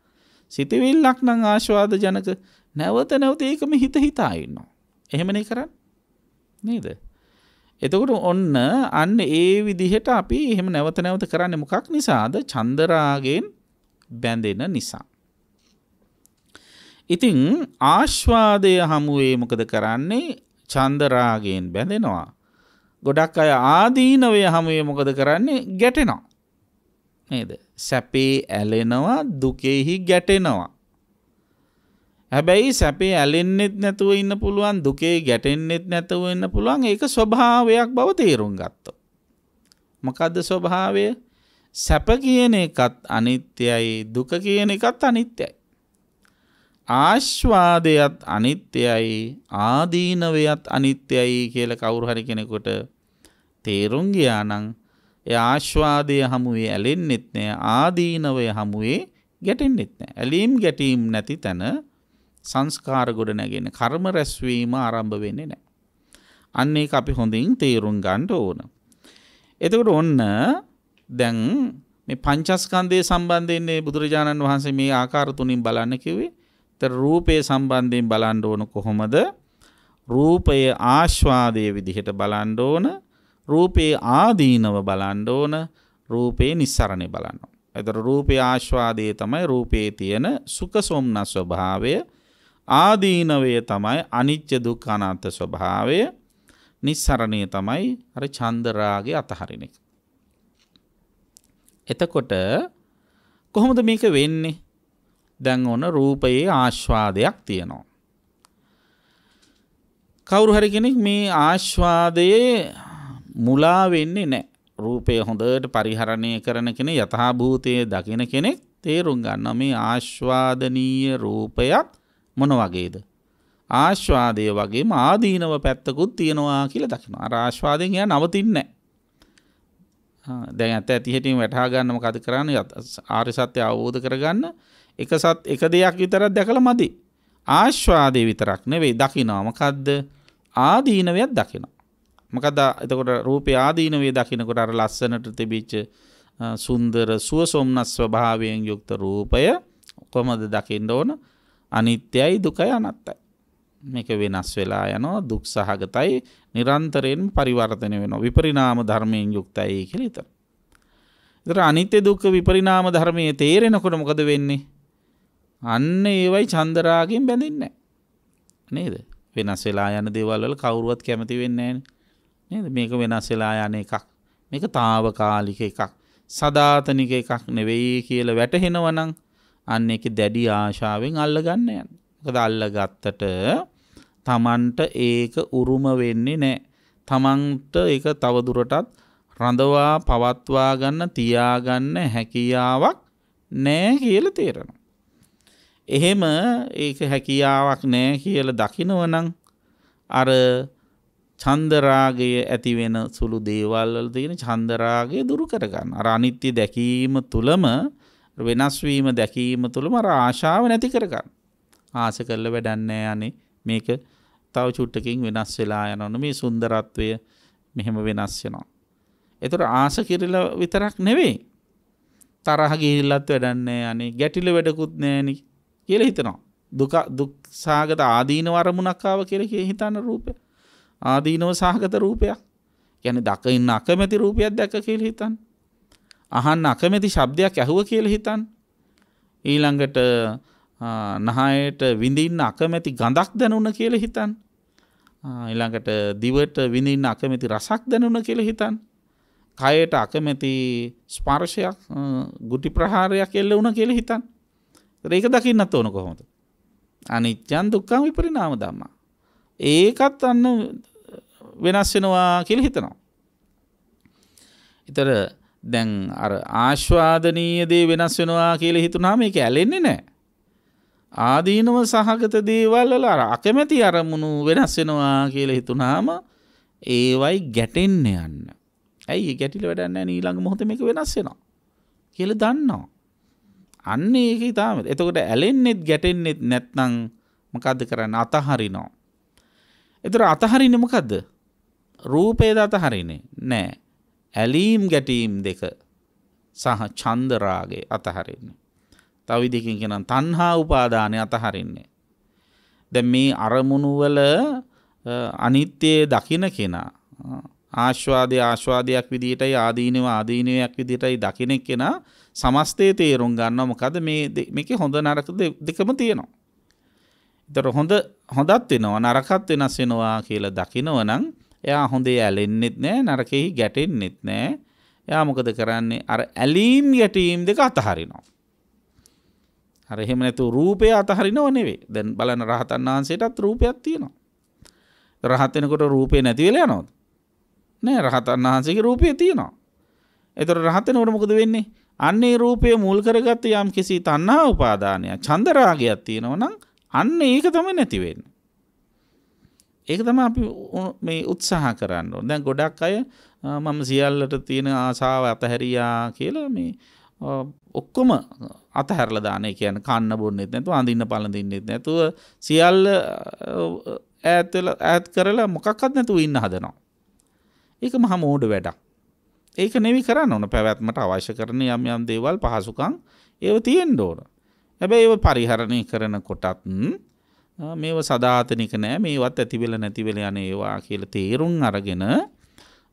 සිතවිල්ලක් නම් ආස්වාද ජනක නැවත නැවත ඒකම හිතා ඉන්නවා. එහෙමනේ කරන්නේ. නේද? එතකොට ඔන්න අන්න ඒ විදිහට අපි එහෙම නැවත නැවත කරන්නේ මොකක් නිසාද? චන්දරාගයෙන් බැඳෙන නිසා. ඉතින් ආස්වාදය හමුවේ මොකද කරන්නේ? චන්දරාගයෙන් බැඳෙනවා. ගොඩක් අය ආදීනවය හමුවේ මොකද කරන්නේ? ගැටෙනවා. නේද? සැපේ ඇලෙනවා, දුකෙහි ගැටෙනවා. හැබැයි සැපේ ඇලෙන්නෙත් නැතුව ඉන්න පුළුවන්, දුකේ ගැටෙන්නෙත් නැතුව ඉන්න පුළුවන්. ඒක ස්වභාවයක් බව තේරුම් ගත්තොත්. මොකද්ද ස්වභාවය? සැප කියන එකත් අනිත්‍යයි, දුක කියන එකත් අනිත්‍යයි. ආස්වාදයත් අනිත්‍යයි, ආදීනවයත් අනිත්‍යයි කියලා කවුරු හරි කෙනෙකුට තේරුම් ගියා නම් ඒ ආස්වාදය හමුවේ ඇලෙන්නෙත් නෑ, ආදීනවය හමුවේ ගැටෙන්නෙත් නෑ. ඇලීම් ගැටීම් නැති තැන සංස්කාර ගොඩ නැගෙන කර්ම රැස්වීම ආරම්භ වෙන්නේ නෑ. අන්න ඒක අපි හොඳින් තේරුම් ගන්න ඕන. එතකොට ඔන්න දැන් මේ පංචස්කන්ධය සම්බන්ධයෙන් බුදුරජාණන් වහන්සේ මේ ආකාර තුنين බලන්න කිව්වේ. ඒතර රූපේ සම්බන්ධයෙන් බලන්න ඕන කොහොමද? රූපය ආස්වාදයේ විදිහට බලන්න ඕන. රූපේ ආදීනව බලන්න ඕන. රූපේ නිස්සරණය බලන්න ඕන. ඒතර රූපේ ආස්වාදයේ තමයි රූපේ තියෙන සුඛ සොම්නස් ස්වභාවය. ආදීනවය තමයි අනිත්‍ය දුක්ඛ අනාත්ම ස්වභාවය. නිස්සරණය තමයි අර ඡන්ද රාගේ අතහරින එක. එතකොට කොහොමද මේක වෙන්නේ? දැන් ඔන්න රූපයේ ආස්වාදයක් තියෙනවා. කවුරු හරි කෙනෙක් මේ ආස්වාදයේ මුලා වෙන්නේ නැහැ. රූපය හොඳට පරිහරණය කරන කෙනෙක්, යථාභූතයේ දකින කෙනෙක් තේරුම් ගන්නවා මේ ආස්වාදනීය රූපයක් මොන වගේද? ආස්වාදයේ වගේම ආදීනව පැත්තකුත් තියෙනවා කියලා දකිනවා. අර ආස්වාදයෙන් එයා නවතින්නේ නැහැ. දැන් ඇත්ත හැටියෙන් වටහා ගන්න මොකද කරන්නේ? ආර්ය සත්‍ය අවබෝධ කරගන්න එක දෙයක් විතරක් දැකලා මදි. ආස්වාදේ විතරක් නෙවෙයි දකිනවා. මොකද්ද? ආදීනවයක් දකිනවා. මොකද එතකොට රූපේ ආදීනවේ දකිනකොට අර ලස්සනට තිබිච්ච සුන්දර සුවසොම්නස් ස්වභාවයෙන් යුක්ත රූපය කොහොමද දකින්න ඕන? අනිත්‍යයි, දුකයි, අනාත්තයි. මේක වෙනස් වෙලා යනවා, දුක් සහගතයි, නිරන්තරයෙන් පරිවර්තනය වෙනවා, විපරිණාම ධර්මයෙන් යුක්තයි කියලා හිතනවා. ඒතර අනිත්‍ය දුක්ඛ විපරිණාම ධර්මයේ තේරෙනකොට මොකද වෙන්නේ? අන්න ඒවයි චන්දරාගෙන් බැඳෙන්නේ නැහැ. නේද? වෙනස් වෙලා යන දේවල් වල කවුරුවත් කැමති වෙන්නේ නැහැ නේද? මේක වෙනස් වෙලා යන එකක්. මේක తాවකාලික එකක්. සදාතනික එකක් නෙවෙයි කියලා වැටහෙනවා නම් අන්න ඒකේ දැඩි ආශාවෙන් අල්ලගන්න යන්නේ. මොකද අල්ලගත්තට තමන්ට ඒක උරුම වෙන්නේ නැහැ. තමන්ට ඒක තවදුරටත් රඳවා පවත්වා ගන්න, තියාගන්න හැකියාවක් නැහැ කියලා තේරෙනවා. එහෙම ඒක හැකියාවක් නැහැ කියලා දකිනවනම් අර චන්දරාගය ඇති වෙන සුළු දේවල් වල තියෙන චන්දරාගය දුරු කරගන්න. අර අනිත්‍ය දැකීම තුලම, වෙනස් වීම දැකීම තුලම අර ආශාව නැති කරගන්න. ආස කරලා වැඩක් නැහැ අනේ. මේක තව චුට්ටකින් වෙනස් වෙලා යනවා. මේ සුන්දරත්වය මෙහෙම වෙනස් වෙනවා. ඒතර ආස කිරලා විතරක් නෙවෙයි. තරහ ගිහිල්ලත් වැඩක් නැහැ අනේ. ගැටිල වැඩකුත් නැහෙනි කියලා හිතනවා. දුක් සාගත ආදීනව අරමුණක් ආව කියලා හිතන රූපය. ආදීනව සාගත රූපයක්. කියන්නේ දකින්න අකමැති රූපයක් දැක්ක කියලා හිතන්න. අහන්න අකමැති ශබ්දයක් ඇහුව කියලා හිතන්න. ඊළඟට නහයට විඳින්න අකමැති ගඳක් දැනුණ කියලා හිතන්න. ඊළඟට දිවට විඳින්න අකමැති රසක් දැනුණ කියලා හිතන්න. කයට අකමැති ස්පර්ශයක්, ගුටි ප්‍රහාරයක් එල්ල වුණා කියලා හිතන්න. ඒක දකින්නත් ඕන කොහොමද? අනිත්‍යං දුක්ඛං විපරිණාම ධම්මා. ඒකත් අන්න වෙනස් වෙනවා කියලා හිතනවා. ඊතර දැන් අර ආස්වාදනීය දේ වෙනස් වෙනවා කියලා හිතුනහම ඒක ඇලෙන්නේ නැහැ. ආදීනව සහගත දේවල් වල අර අකමැති අරමුණු වෙනස් වෙනවා කියලා හිතුනහම ඒවයි ගැටෙන්න යන්න. ඇයි ගැටිලා වැඩක් නැහැ, ඊළඟ මොහොතේ මේක වෙනස් වෙනවා කියලා දන්නවා. අන්න ඒක ඊටාම. එතකොට ඇලෙන්නෙත් ගැටෙන්නෙත් නැත්නම් මොකද්ද කරන්නේ? අතහරිනවා. ඒතර අතහරින්නේ මොකද්ද? රූපේද අතහරින්නේ? නෑ. ඇලීම් ගැටීම් දෙක සහ ඡන්ද රාගේ අතහරින්නේ. තව විදිහකින් කියනවා තණ්හා උපාදානේ අතහරින්නේ. දැන් මේ අරමුණු වල අනිත්‍ය දකින්න කෙනා ආස්වාදයක් විදිහටයි ආදීනවයක් විදිහටයි දකින්න කෙනා සමස්තයේ තේරුම් ගන්නවා මොකද මේකේ හොඳ නරක දෙකම තියෙනවා. ඒතර හොඳත් වෙනවා නරකත් වෙනස් වෙනවා කියලා දකිනවනම් එයා හොඳේ ඇලෙන්නෙත් නැහැ, නරකෙහි ගැටෙන්නෙත් නැහැ. එයා මොකද කරන්නේ? අර ඇලීම් ගැටීම් දෙක අතහරිනවා. අර එහෙම නැතු රූපය අතහරිනව නෙවෙයි. දැන් බලන්න රහතන් වහන්සේටත් රූපයක් තියෙනවා. රහත් වෙනකොට රූපේ නැති වෙලා යනවද? නෑ රහතන් වහන්සේගේ රූපය තියෙනවා. ඒතර රහත් වෙනකොට මොකද වෙන්නේ? අන්නේ රූපය මුල් කරගත්ත යම් කිසි තණ්හා උපාදානයක්, ඡන්ද රාගයක් තියෙනවා නම් අන්න ඒක තමයි නැති වෙන්නේ. ඒක තමයි අපි මේ උත්සාහ කරන්න ඕනේ. දැන් ගොඩක් අය මම සියල්ලට තියෙන ආසාව අතහැරියා කියලා මේ ඔක්කොම අතහැරලා දාන. ඒ කියන්නේ කන්න බොන්නෙත් නැතුව, අඳින්න පළඳින්නෙත් නැතුව සියල්ල ඈත් කරලා මොකක්වත් නැතුව ඉන්න හදනවා. ඒක මහා මෝඩ වැඩක්. ඒක නෙවෙයි කරන්න ඕන. පැවැත්මට අවශ්‍ය කරන යම් යම් දේවල් පහසුකම් ඒව තියෙන්න ඕන. හැබැයි ඒව පරිහරණය කරනකොටත් මේව සදාතනික නෑ, මේවත් ඇති වෙලා නැති වෙලා යන ඒවා කියලා තේරුම් අරගෙන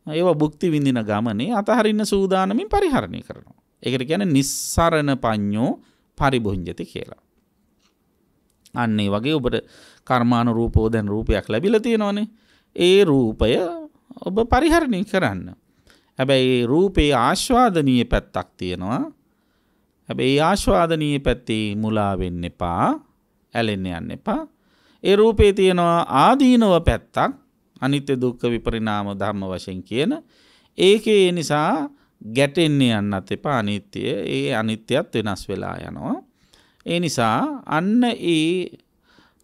ඒව භුක්ති විඳින ගමනේ අතහරින්න සූදානමින් පරිහරණය කරනවා. ඒකට කියන්නේ නිස්සරණ පඤ්ඤෝ පරිභුඤ්ජති කියලා. අන්න ඒ වගේ ඔබට කර්මානුරූපව දැන් රූපයක් ලැබිලා තියෙනවනේ. ඒ රූපය ඔබ පරිහරණය කරන්න. හැබැයි රූපේ ආස්වාදනීය පැත්තක් තියෙනවා. හැබැයි ආස්වාදනීය පැත්තේ මුලා වෙන්න එපා, ඇලෙන්න යන්න එපා. ඒ රූපේ තියෙනවා ආදීනව පැත්තක්, අනිත්‍ය දුක්ඛ විපරිණාම ධර්ම වශයෙන් කියන. ඒකේ නිසා ගැටෙන්න යන්නත් එපා. ඒ අනිත්‍යයත් වෙනස් වෙලා යනවා. ඒ නිසා අන්න ඒ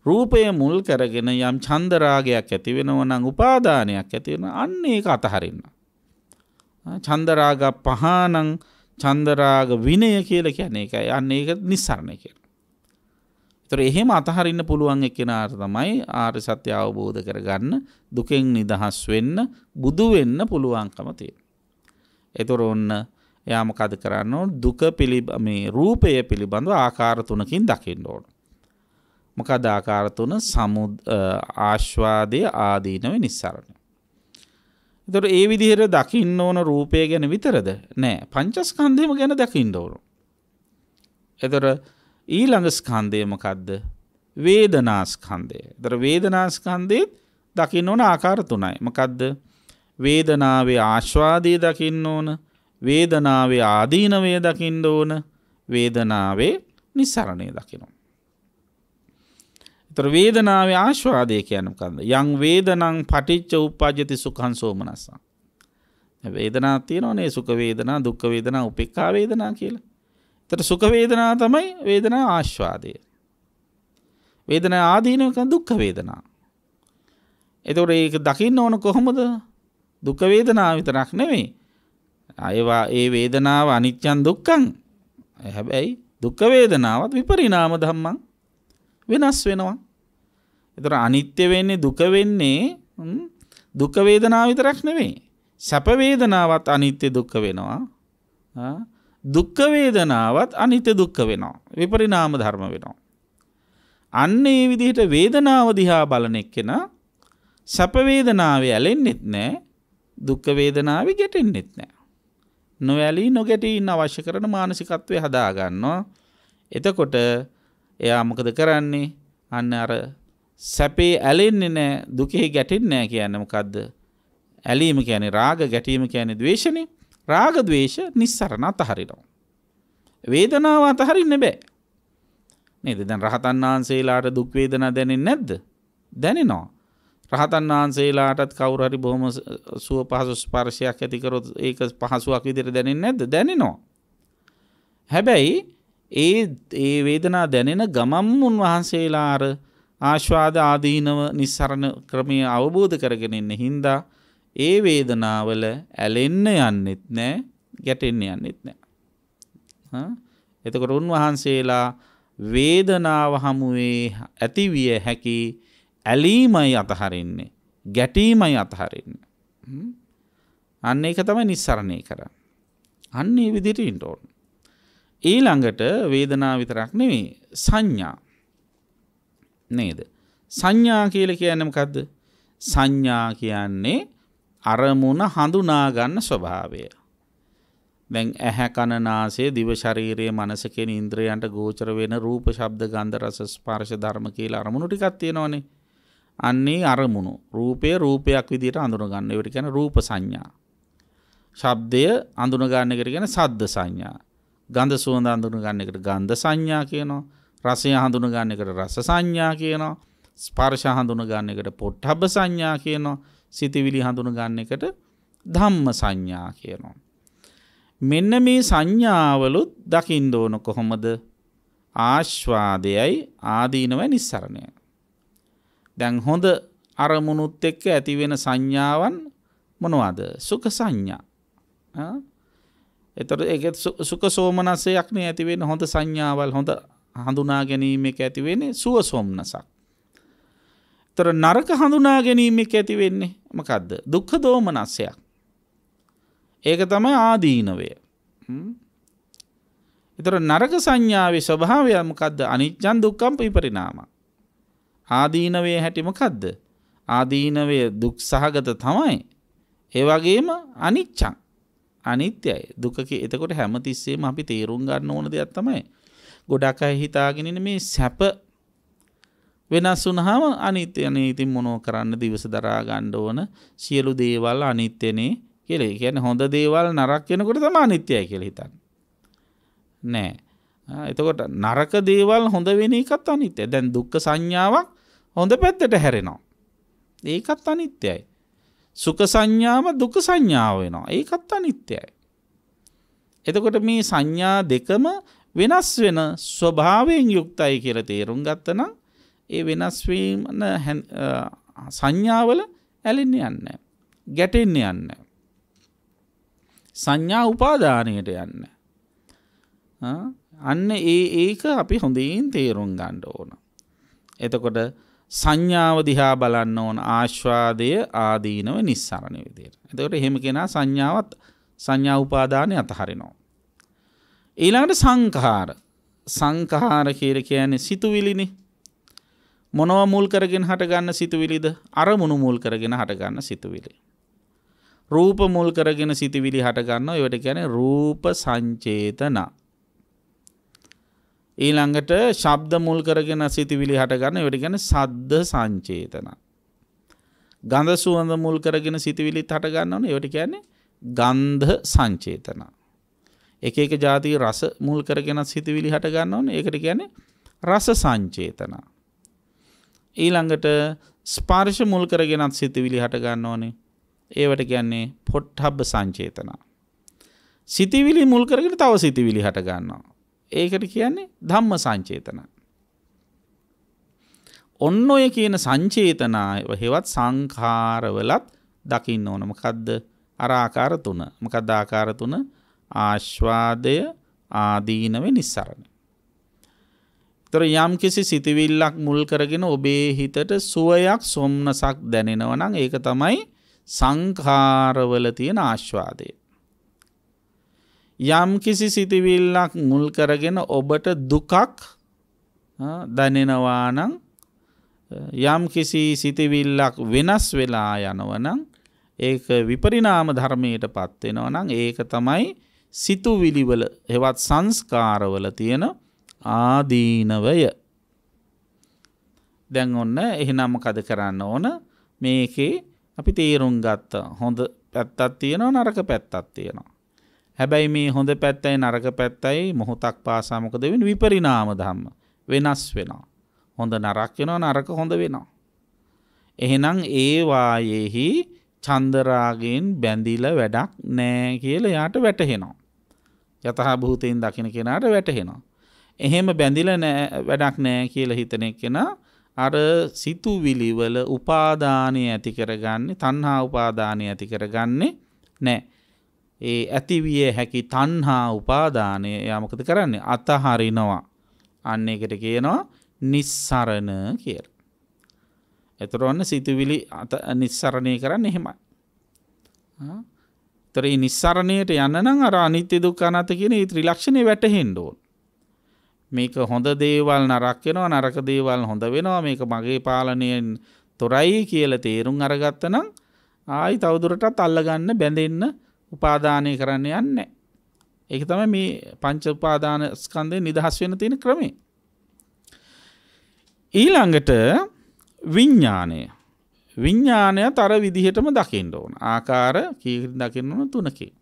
රූපය මුල් කරගෙන යම් ඡන්ද රාගයක් ඇති වෙනවා නම්, උපාදානයක් ඇති වෙනවා, අන්න ඒක අතහරින්න. ඡන්ද රාග පහනං ඡන්ද රාග විනය කියලා කියන්නේ ඒකයි. අන්න ඒක නිස්සරණය කියලා. ඒතර එහෙම අතහරින්න පුළුවන් එක්කෙනාට තමයි ආර්ය සත්‍ය අවබෝධ කරගන්න, දුකෙන් නිදහස් වෙන්න, බුදු වෙන්න පුළුවන්කම තියෙන්නේ. ඒතර ඔන්න එයා මොකද කරන්න ඕන? දුක මේ රූපය පිළිබඳව ආකාර තුනකින් දකින්න ඕන. මොකද ආකාර තුන? ආස්වාදයේ ආදීනව නිස්සරණය. ඒතර ඒ විදිහට දකින්න ඕන රූපය ගැන විතරද? නෑ, පංචස්කන්ධයම ගැන දකින්න ඕන. ඒතර ඊළඟ ස්කන්ධය මොකද්ද? වේදනාස්කන්ධය. ඒතර වේදනාස්කන්ධෙත් දකින්න ඕන ආකාර තුනයි. මොකද්ද? වේදනාවේ ආස්වාදයේ දකින්න ඕන, වේදනාවේ ආදීනවේ දකින්න ඕන, වේදනාවේ නිස්සරණය දකින්න ඕන. ඒතර වේදනාවේ ආස්වාදය කියන්නේ මොකද්ද? යං වේදනං පටිච්ච උප්පජ්ජති සුඛං සෝමනස්සං. වේදනාවක් තියෙනවනේ, සුඛ වේදනා, දුක්ඛ වේදනා, උපේක්ඛා වේදනා කියලා. ඒතර සුඛ වේදනා තමයි වේදනා ආස්වාදය. වේදනා ආදීනව දුක්ඛ වේදනා. ඒතකොට ඒක දකින්න ඕන කොහොමද? දුක්ඛ වේදනාව විතරක් නෙවෙයි. ඒවා ඒ වේදනාව අනිත්‍යං දුක්ඛං. හැබැයි දුක්ඛ වේදනාවත් විපරිණාම ධම්මං, වෙනස් වෙනවා. ඒතර අනිත්‍ය වෙන්නේ, දුක වෙන්නේ දුක්ඛ වේදනාව විතරක් නෙවෙයි. සැප වේදනාවත් අනිත්‍ය දුක්ඛ වෙනවා. දුක්ඛ වේදනාවත් අනිත්‍ය දුක්ඛ වෙනවා. විපරිණාම ධර්ම වෙනවා. අන්න ඒ විදිහට වේදනාව දිහා බලන එක්කෙනා සැප වේදනාවේ ඇලෙන්නෙත් නැහැ, දුක්ඛ වේදනාවේ ගැටෙන්නෙත් නැහැ. නොඇලී නොගැටී ඉන්න අවශ්‍ය කරන මානසිකත්වය හදා ගන්නවා. එතකොට එයා මොකද කරන්නේ? අන්න අර සැපේ ඇලෙන්නේ නැහැ, දුකේ ගැටෙන්නේ නැහැ කියන්නේ මොකද්ද? ඇලීම කියන්නේ රාග, ගැටීම කියන්නේ ද්වේෂනේ. රාග ද්වේෂ නිස්සරණ අතහරිනවා. වේදනාව අතහරින්න බෑ නේද? දැන් රහතන් වහන්සේලාට දුක් වේදනා දැනෙන්නේ නැද්ද? දැනෙනවා. රහතන් වහන්සේලාටත් කවුරු හරි බොහොම සුව පහසු ස්පර්ශයක් ඇති කරොත් ඒක පහසුවක් විදිහට දැනෙන්නේ නැද්ද? දැනෙනවා. හැබැයි ඒ වේදනා දැනෙන ගමම් උන්වහන්සේලා අර ආස්වාද ආදීනව නිස්සරණ ක්‍රමයේ අවබෝධ කරගෙන ඉන්න හින්දා ඒ වේදනාවල ඇලෙන්න යන්නෙත් නැහැ, ගැටෙන්න යන්නෙත් නැහැ. එතකොට උන්වහන්සේලා වේදනාව හමුවේ ඇතිවිය හැකි ඇලීමයි අතහරින්නේ, ගැටීමයි අතහරින්නේ. අන්න ඒක තමයි නිස්සරණය කරන්නේ. අන්න ඒ විදිහට ඉන්න ඕන. ඊළඟට වේදනාව විතරක් නෙවෙයි, සංඥා නේද? සංඥා කියලා කියන්නේ මොකද්ද? සංඥා කියන්නේ අරමුණ හඳුනා ගන්න ස්වභාවය. දැන් ඇහැ, කන, නාසය, දිව, ශරීරයේ, මනස කියන ඉන්ද්‍රයන්ට ගෝචර වෙන රූප, ශබ්ද, ගන්ධ, රස, ස්පර්ශ ධර්ම කියලා අරමුණු ටිකක් තියෙනවනේ. අන්නේ අරමුණු රූපය රූපයක් විදිහට අඳුන ගන්න. ඒකට කියන්නේ රූප සංඥා. ශබ්දය අඳුන ගන්න එකට කියන්නේ ශබ්ද සංඥා. ගන්ධ සුවඳ අඳුන ගන්න එකට ගන්ධ සංඥා කියනවා. රසය හඳුන ගන්න එකට රස සංඥා කියනවා. ස්පර්ශ හඳුන ගන්න එකට පොට්ටබ්බ සංඥා කියනවා. සිතවිලි හඳුන ගන්න එකට ධම්ම සංඥා කියනවා. මෙන්න මේ සංඥාවලුත් දකින්න ඕන කොහොමද? ආස්වාදයයි ආදීනවයි නිස්සරණය. දැන් හොඳ අරමුණුත් එක්ක ඇති වෙන සංඥාවන් මොනවද? සුඛ සංඥා. එතකොට ඒක සුඛ සෝමනසයක් නේ ඇති වෙන හොඳ සංඥාවල් හොඳ හඳුනා ගැනීමක ඇති වෙන්නේ සුව සෝමනසක්. ඒතර නරක හඳුනා ගැනීමක ඇති වෙන්නේ මොකද්ද? දුක්ඛ දෝමනසයක්. ඒක තමයි ආදීනවය. ඒතර නරක සංඥාවේ ස්වභාවය මොකද්ද? අනිච්චං දුක්ඛං විපරිණාම. ආදීනවේ හැටි මොකද්ද? ආදීනවේ දුක් සහගත තමයි. ඒ වගේම අනිච්චං අනිත්‍යයි. දුක එතකොට හැමතිස්සෙම අපි තේරුම් ගන්න ඕන දෙයක් තමයි. ගොඩක් අය හිතාගෙන ඉන්නේ මේ සැප වෙනස් වුනහම අනිත්‍යනේ. ඉතින් මොනෝ කරන්න දිවස දරා ගන්න ඕන සියලු දේවල් අනිත්‍යනේ කියලා. ඒ කියන්නේ හොඳ දේවල් නරක වෙනකොට තමයි අනිත්‍යයි කියලා හිතන්නේ. නෑ. එතකොට නරක දේවල් හොඳ වෙන එකත් අනිත්‍යයි. දැන් දුක්ඛ සංඥාවක් හොඳ පැත්තට හැරෙනවා. ඒකත් අනිත්‍යයි. සුඛ සංඥාව දුක්ඛ සංඥාව වෙනවා. ඒකත් අනිත්‍යයි. එතකොට මේ සංඥා දෙකම වෙනස් වෙන ස්වභාවයෙන් යුක්තයි කියලා තේරුම් ගත්තනම් ඒ වෙනස් වීම සංඥාවල ඇලෙන්නේ නැහැ. ගැටෙන්නේ නැහැ. සංඥා උපාදානයට යන්නේ. අන්න ඒක අපි හොඳින් තේරුම් ගන්න ඕන. එතකොට සංඥාව දිහා බලන්න ඕන ආස්වාදය ආදීනව නිස්සරණ විදියට. එතකොට එහෙම කෙනා සංඥා උපාදානය අතහරිනවා. ඊළඟට සංඛාර කියලා කියන්නේ සිතුවිලිනේ. මොනව මුල් කරගෙන හටගන්න සිතුවිලිද? අරමුණු මුල් කරගෙන හටගන්න සිතුවිලි. රූප මුල් කරගෙන සිතුවිලි හටගන්නවා. ඒවට කියන්නේ රූප සංචේතන. ඊළඟට ශබ්ද මුල් කරගෙන සිතුවිලි හටගන්න. ඒවට කියන්නේ සද්ද සංචේතන. ගන්ධ සුවඳ මුල් කරගෙන සිතුවිලිත් හටගන්නවනේ. ඒවට කියන්නේ ගන්ධ සංචේතන. එක එක જાති රස මුල් කරගෙන සිතුවිලි හටගන්නවනේ. ඒකට කියන්නේ රස සංචේතන. ඊළඟට ස්පර්ශ මුල් කරගෙන සිතුවිලි හටගන්නවනේ. ඒවට කියන්නේ පොට්ටබ්බ සංචේතන. සිතුවිලි මුල් කරගෙන තව සිතුවිලි හටගන්නවා. ඒකට කියන්නේ ධම්ම සංචේතන. ඔන්න ඔය කියන සංචේතනාව හෙවත් සංඛාරවලත් දකින්න ඕන. මොකද්ද? අර ආකාර තුන. මොකද්ද ආකාර තුන? ආස්වාදය ආදීනව නිස්සරණ. තොර යම් කිසි සිතවිල්ලක් මුල් කරගෙන ඔබේ හිතට සුවයක් සොම්නසක් දැනෙනවා නම් ඒක තමයි සංඛාරවල තියෙන ආස්වාදය. යම් කිසි සිතවිල්ලක් මුල් කරගෙන ඔබට දුකක් දැනෙනවා නම් යම් කිසි සිතවිල්ලක් වෙනස් වෙලා යනවා නම් ඒක විපරිණාම ධර්මයට පත් වෙනවා නම් ඒක තමයි සිතුවිලි වල හෙවත් සංස්කාරවල තියෙන ආදීනවය. දැන් ඔන්න එහෙනම් මොකද කරන්න ඕන? මේකේ අපි තේරුම් ගත්ත හොඳ පැත්තක් තියෙනවා නරක පැත්තක් තියෙනවා. හැබැයි මේ හොඳ පැත්තයි නරක පැත්තයි මොහොතක් පාසා මොකද වෙන්නේ? විපරිණාම ධම්ම වෙනස් වෙනවා. හොඳ නරක වෙනවා නරක හොඳ වෙනවා. එහෙනම් ඒ වායේහි චන්දරාගෙන් බැඳිලා වැඩක් නැහැ කියලා යාට වැටහෙනවා. යතහ භූතයෙන් දකින්න කෙනාට වැටහෙනවා. එහෙම බැඳිලා වැඩක් නැහැ කියලා හිතන කෙනා අර සිතුවිලි වල උපාදානය ඇති කරගන්නේ තණ්හා උපාදානය ඇති කරගන්නේ නැහැ. ඒ ඇතිවිය හැකි තණ්හා උපාදානය යා මොකද කරන්නේ? අතහරිනවා. අන්න ඒකට කියනවා නිස්සරණ කියලා. එතකොට සිතුවිලි නිස්සරණය කරන්නේ එහෙමයි. ඒතර මේ නිස්සරණයට යන්න නම් අර අනිත්‍ය දුක්ඛ අනාත්ම කියන මේ ත්‍රිලක්ෂණේ වැටහෙන්න ඕන. මේක හොඳ දේවල් නරක වෙනවා නරක දේවල් හොඳ වෙනවා මේක මගේ පාලනයෙන් තොරයි කියලා තේරුම් අරගත්තා නම් ආයි තවදුරටත් අල්ලගන්න බැඳෙන්න උපාදානය කරන්න යන්නේ. ඒක තමයි මේ පංච උපාදාන ස්කන්ධේ නිදහස් වෙන්න තියෙන ක්‍රමය. ඊළඟට විඥානයත් අර විදිහටම දකින්න ඕන. ආකාර කීකින් දකින්න ඕන? තුනකින්.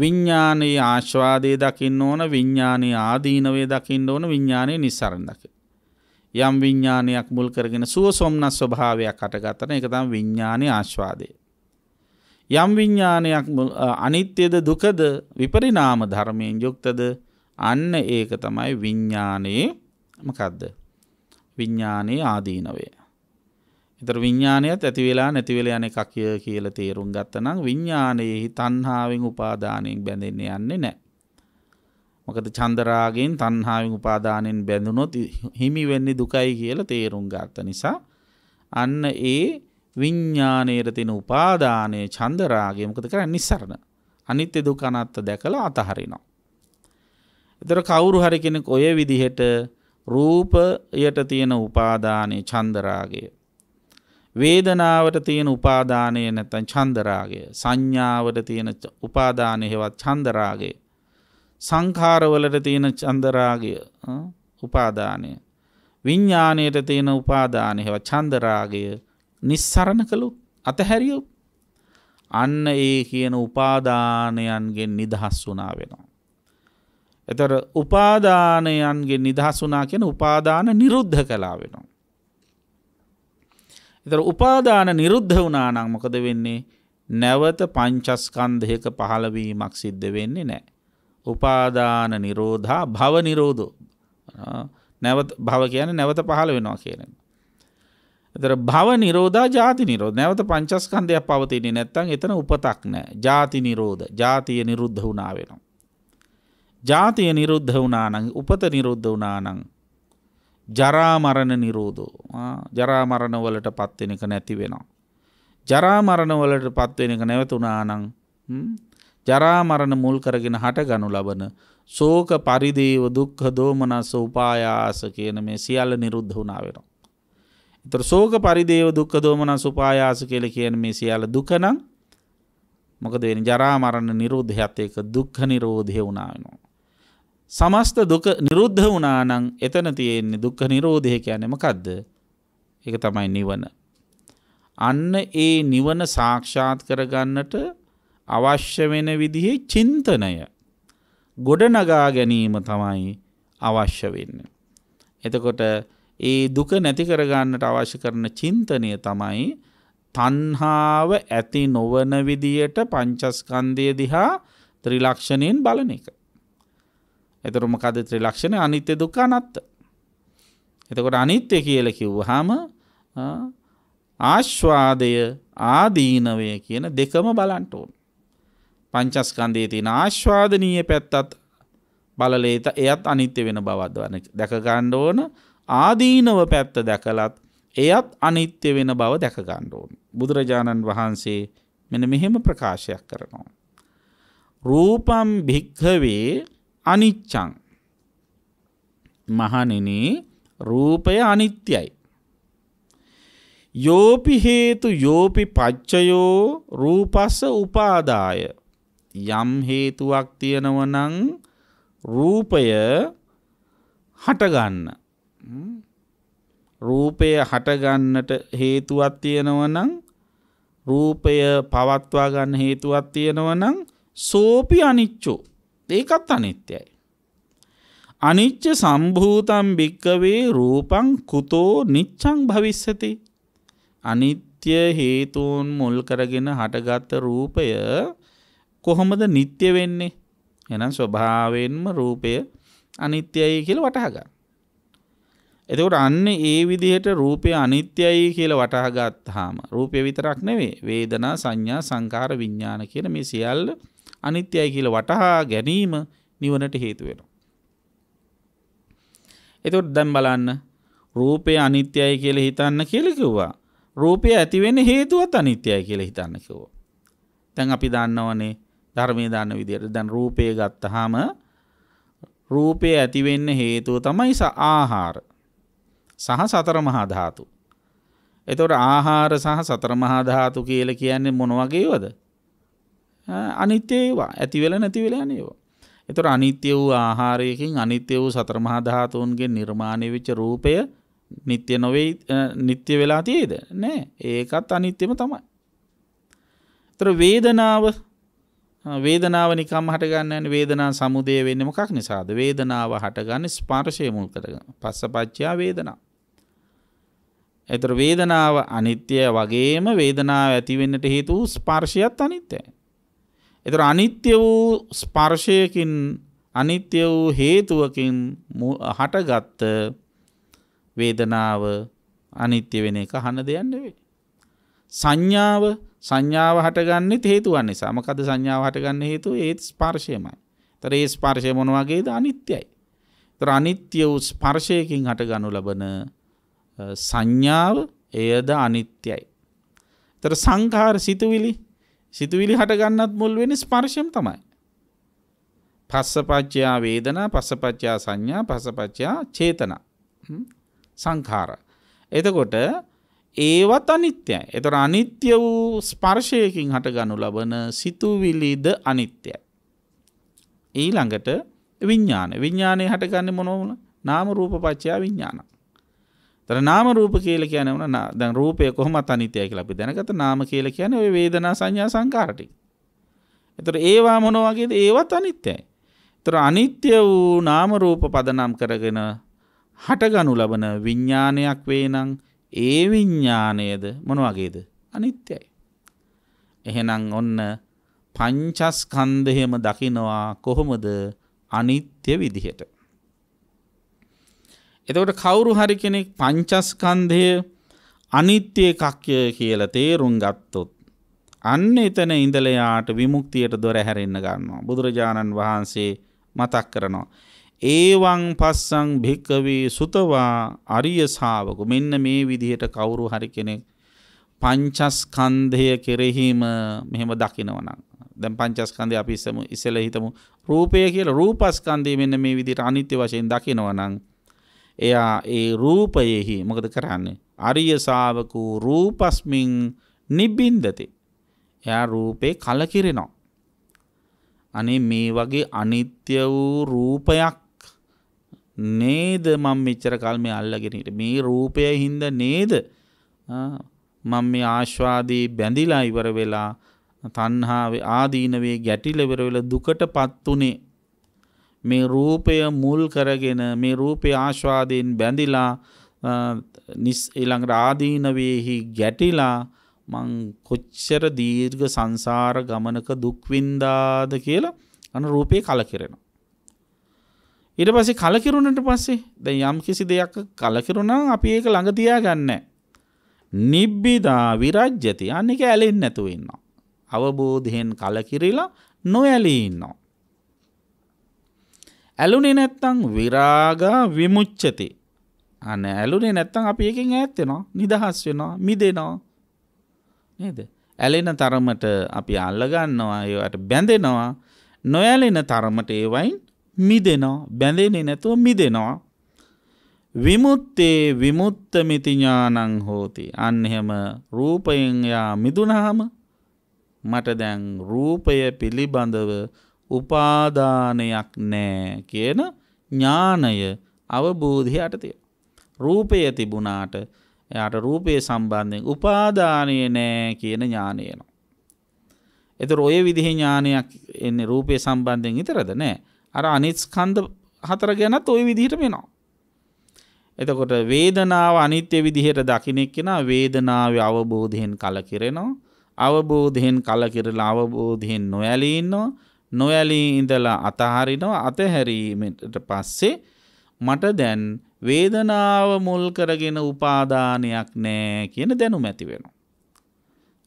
විඥානයේ ආස්වාදයේ දකින්න ඕන, විඥානයේ ආදීනවේ දකින්න ඕන, විඥානයේ නිස්සරණ දකින්න. යම් විඥානයක් මුල් කරගෙන සුව සොම්නස් ස්වභාවයක් හටගත්තන ඒක තමයි විඥානයේ ආස්වාදය. යම් විඥානයක් අනිත්‍යද දුකද විපරිණාම ධර්මයෙන් යුක්තද අන්න ඒක තමයි විඥානයේ මොකද්ද? විඥානයේ ආදීනවය. ඒතර විඥානයත් ඇති වෙලා නැති වෙලා යන එකක් කියලා තේරුම් ගත්තනම් විඥානයේ තණ්හාවෙන් උපාදානයෙන් බැඳෙන්න යන්නේ නැහැ. මොකද චන්දරාගෙන් තණ්හාවෙන් උපාදානෙන් බැඳුනොත් හිමි වෙන්නේ දුකයි කියලා තේරුම් ගත්ත නිසා අන්න ඒ විඥානයේ තියෙන උපාදානයේ චන්දරාගය මොකද කරන්නේ? නිස්සරණ. අනිත්‍ය දුක අනාත්ම දැකලා අතහරිනවා. ඒතර කවුරු හරි කෙනෙක් ඔය විදිහට රූපයට තියෙන උපාදානයේ චන්දරාගය, වේදනාවට තියෙන උපාදානය නැත්නම් චන්දරාගය, සංඥාවට තියෙන උපාදානය හේවත් චන්දරාගය, සංඛාරවලට තියෙන චන්දරාගය උපාදානය, විඥාණයට තියෙන උපාදානය හේවත් චන්දරාගය නිස්සරණ කළොත් අතහැරියොත් අන්න ඒ කියන උපාදානයන්ගෙන් නිදහස් වුණා වෙනවා. ඒතර උපාදානයන්ගෙන් නිදහස් වුණා කියන උපාදාන නිරුද්ධ කළා වෙනවා. ඒතර උපාදාන නිරුද්ධ වුණා නම් මොකද වෙන්නේ? නැවත පංචස්කන්ධයක පහළවීමක් සිද්ධ වෙන්නේ නැහැ. උපාදාන නිරෝධා භව නිරෝධෝ. නැවත භව කියන්නේ නැවත පහළ වෙනවා කියන එක. ඒතර භව නිරෝධා ජාති නිරෝධ. නැවත පංචස්කන්ධයක් පවතින්නේ නැත්නම් එතන උපතක් නැහැ. ජාති නිරෝධ. ජාතිය නිරුද්ධ වුණා වෙනවා. ජාතිය නිරුද්ධ වුණා නම් උපත නිරුද්ධ වුණා නම් ජරා මරණ නිරෝධෝ. ජරා මරණ වලටපත් වෙන එක නැති වෙනවා. ජරා මරණ වලටපත් වෙන එක නැවතුණා නම් ජරා මරණ මුල් කරගෙන හටගනු ලබන ශෝක පරිදේව දුක්ඛ දෝමනස උපායාස කියන මේ සියල්ල නිරුද්ධ වුණා වෙනවා. ඒතර ශෝක පරිදේව දුක්ඛ දෝමනස උපායාස කියලා කියන මේ සියල්ල දුක නම් මොකද වෙන්නේ? ජරා මරණ නිරෝධයත් එක්ක දුක්ඛ නිරෝධය වුණා වෙනවා. සමස්ත දුක නිරුද්ධ වුණා නම් එතන තියෙන්නේ දුක්ඛ නිරෝධය කියන්නේ මොකද්ද? ඒක තමයි නිවන. අන්න ඒ නිවන සාක්ෂාත් කරගන්නට අවශ්‍ය වෙන විදිහේ චින්තනය ගොඩනගා ගැනීම තමයි අවශ්‍ය වෙන්නේ. එතකොට ඒ දුක නැති කරගන්නට අවශ්‍ය කරන චින්තනය තමයි තණ්හාව ඇති නොවන විදියට පංචස්කන්ධය දිහා ත්‍රිලක්ෂණයෙන් බලන එක. එතකොට මොකද ත්‍රිලක්ෂණය? අනිත්‍ය දුක්ඛ අනාත්ම. එතකොට අනිත්‍ය කියලා කිව්වහම ආස්වාදය ආදීනවය කියන දෙකම බලන්න ඕන. පංචස්කන්ධයේ තියෙන ආස්වාදනීය පැත්තත් බලලා එයත් අනිත්‍ය වෙන බවක් දැක ගන්න ඕන. ආදීනව පැත්ත දැකලත් එයත් අනිත්‍ය වෙන බව දැක ගන්න ඕන. බුදුරජාණන් වහන්සේ මෙන්න මෙහෙම ප්‍රකාශයක් කරනවා. රූපම් භික්ඛවේ අනිච්ඡං. මහණෙනි රූපය අනිත්‍යයි. යෝපි හේතු යෝපි පච්චයෝ රූපස්ස උපාදාය. යම් හේතුවක් තියෙනව නම් රූපය හටගන්න. රූපය හටගන්නට හේතුවක් තියෙනව නම් රූපය පවත්වා ගන්න හේතුවක් තියෙනව නම් සෝපි අනිච්චෝ. ඒකත් අනිත්‍යයි. අනිච්ච සම්භූතම් භික්කවේ රූපං කුතෝ නිච්ඡං භවිස්සති. අනිත්‍ය හේතුන් මුල් කරගෙන හටගත් රූපය කොහොමද නිට්ටය වෙන්නේ? එහෙනම් ස්වභාවයෙන්ම රූපය අනිත්‍යයි කියලා වටහා ගන්න. එතකොට අන්න ඒ විදිහට රූපය අනිත්‍යයි කියලා වටහා ගත්තාම රූපය විතරක් නෙවෙයි වේදනා සංඥා සංකාර විඥාන කියන මේ සියල්ල අනිත්‍යයි කියලා වටහා ගැනීම නිවනට හේතු වෙනවා. එතකොට දැන් බලන්න රූපය අනිත්‍යයි කියලා හිතන්න කියලා කිව්වා. රූපය ඇති වෙන්නේ හේතුවත් අනිත්‍යයි කියලා හිතන්න කිව්වා. දැන් අපි දන්නවනේ ධර්මයේ දාන විදියට දැන් රූපය ගත්තාම රූපය ඇති වෙන්න හේතුව තමයි ආහාර සහ සතර මහා ධාතු. එතකොට ආහාර සහ සතර මහා ධාතු කියලා කියන්නේ මොන වගේ ඒවාද? අනිත්‍ය ඒවා. ඇති වෙලා නැති වෙලා යන ඒවා. එතකොට අනිත්‍ය වූ ආහාරයකින් අනිත්‍ය වූ සතර මහා ධාතුන්ගෙන් නිර්මාණය වෙච්ච රූපය නිට්ටය නොවේ නිට්ටය වෙලා තියෙද? නෑ. ඒකත් අනිත්‍යම තමයි. ඒතර වේදනාව වේදනාව නිකම්ම හටගන්නේ නැහැ. වේදනා සමුදය වෙන්නේ මොකක් නිසාද? වේදනාව හටගන්නේ ස්පර්ශය මුල් කරගෙන. පස්සපච්චය වේදනා. ඒතර වේදනාව අනිත්‍ය වගේම වේදනාව ඇති වෙන්නට හේතු ස්පර්ශයත් අනිත්‍යයි. ඒතර අනිත්‍ය වූ ස්පර්ශයකින් අනිත්‍ය වූ හේතුවකින් හටගත් වේදනාව අනිත්‍ය වෙන එක අහන්න දෙයක් නෙවෙයි. සංඥාව හටගන්නේ හේතුවන් නිසා. මොකද සංඥාව හටගන්න හේතුව ඒ ස්පර්ශයමයි. ඒතර ඒ ස්පර්ශය මොන වගේද? අනිත්‍යයි. ඒතර අනිත්‍ය වූ ස්පර්ශයකින් හටගනු ලබන සංඥාව එයද අනිත්‍යයි. ඒතර සංඛාර සිතුවිලි හටගන්නත් මුල් වෙන්නේ ස්පර්ශයෙන් තමයි. පස්සපච්චය වේදනා, පස්සපච්චය සංඥා, පස්සපච්චය චේතනා. සංඛාර. එතකොට ඒවත් අනිත්‍යයි. ඒතර අනිත්‍ය වූ ස්පර්ශයකින් හටගනු ලබන සිතුවිලිද අනිත්‍යයි. ඊළඟට විඥානය හටගන්නේ මොනවද? නාම රූප පච්චය විඥාන. ඒතර නාම රූප කියලා කියන්නේ මොන? දැන් රූපය කොහොමද අනිත්‍යයි කියලා අපි දැනගත්ත. නාම කියලා කියන්නේ ওই වේදනා සංඥා සංකාර ටික. ඒතර ඒවා මොන වගේද? ඒවත් අනිත්‍යයි. ඒතර අනිත්‍ය වූ නාම රූප පදනම් කරගෙන හටගනු ලබන විඥානයක් වේ නම් ඒ විඥානයද මොන වගේද? අනිත්‍යයි. එහෙනම් ඔන්න පංචස්කන්ධයම දකිනවා කොහොමද? අනිත්‍ය විදිහට. එතකොට කවුරු හරි කෙනෙක් පංචස්කන්ධය අනිත්‍ය එකක් කියලා තේරුම් ගත්තොත් අන්න එතන ඉඳලා යාට විමුක්තියට දොර හැරෙන්න ගන්නවා. බුදුරජාණන් වහන්සේ මතක් කරනවා. ඒවං පස්සං භික්කවේ සුතවා අරිය ශාවකෝ. මෙන්න මේ විදිහට කවුරු හරි කෙනෙක් පංචස්කන්ධය කෙරෙහිම මෙහෙම දකිනවා නම්, දැන් පංචස්කන්ධය අපි ඉස්සෙල්ලා හිතමු රූපය කියලා. රූපස්කන්ධය මෙන්න මේ විදිහට අනිත්‍ය වශයෙන් දකිනවා නම් එයා ඒ රූපයෙහි මොකද කරන්නේ? අරිය ශාවකෝ රූපස්මින් නිබ්බින්දති. එයා රූපේ කලකිරෙනවා. අනේ මේ වගේ අනිත්‍ය වූ රූපයක් නේද මම මෙච්චර කල් මේ අල්ලගෙන හිටියේ. මේ රූපය හින්දා නේද මම මේ ආස්වාදී බැඳිලා ඉවර වෙලා තණ්හාවේ ආදීනවේ ගැටිලා ඉවර වෙලා දුකටපත් උනේ. මේ රූපය මුල් කරගෙන මේ රූපේ ආස්වාදයෙන් බැඳිලා ඊළඟට ආදීනවේහි ගැටිලා මං කොච්චර දීර්ඝ සංසාර ගමනක දුක් වින්දාද කියලා අන රූපේ කලකිරෙනවා. ඊට පස්සේ කලකිරුණාට පස්සේ දැන් යම් කිසි දෙයක් කලකිරුණා අපි ඒක ළඟ තියාගන්නේ. නිබ්බිදා විරජ්‍යති. අනික ඇලෙන්නේ නැතුව ඉන්නවා. අවබෝධයෙන් කලකිරිලා නොඇලී ඉන්නවා. ඇලුනේ නැත්තම් විරාගා විමුච්ඡති. අනේ ඇලුනේ නැත්තම් අපි එකෙන් ඈත් වෙනවා, නිදහස් වෙනවා, මිදෙනවා. නේද? ඇලෙන තරමට අපි අල්ල ගන්නවා, ඒවට බැඳෙනවා. නොඇලෙන තරමට ඒවයින් මිදෙනවා, බැඳෙන්නේ නැතුව මිදෙනවා. විමුත්තේ විමුත්තමිති ඥානං හෝති. අන්න එහෙම රූපයෙන් යා මිදුනහම මට දැන් රූපය පිළිබඳව උපාදානයක් නැහැ කියන ඥානය අවබෝධය යටතේ. රූපය තිබුණාට එයාට රූපය සම්බන්ධයෙන් උපාදානය නැහැ කියන ඥානය එනවා. ඒතර ඔය විදිහේ ඥානයක් එන්නේ රූපය සම්බන්ධයෙන් විතරද? නැහැ. අර අනිත් ස්කන්ධ හතර ගැනත් ওই විදිහටම එනවා. එතකොට වේදනාව අනිත්‍ය විදිහට දකින්න කෙනා වේදනාවේ අවබෝධයෙන් කලකිරෙනවා. අවබෝධයෙන් කලකිරලා අවබෝධයෙන් නොඇලී ඉන්නවා. නොඇලී ඉඳලා අතහරිනවා. අතහැරීමට පස්සේ මට දැන් වේදනාව මුල් කරගෙන උපාදානයක් නැහැ කියන දැනුම ඇති වෙනවා.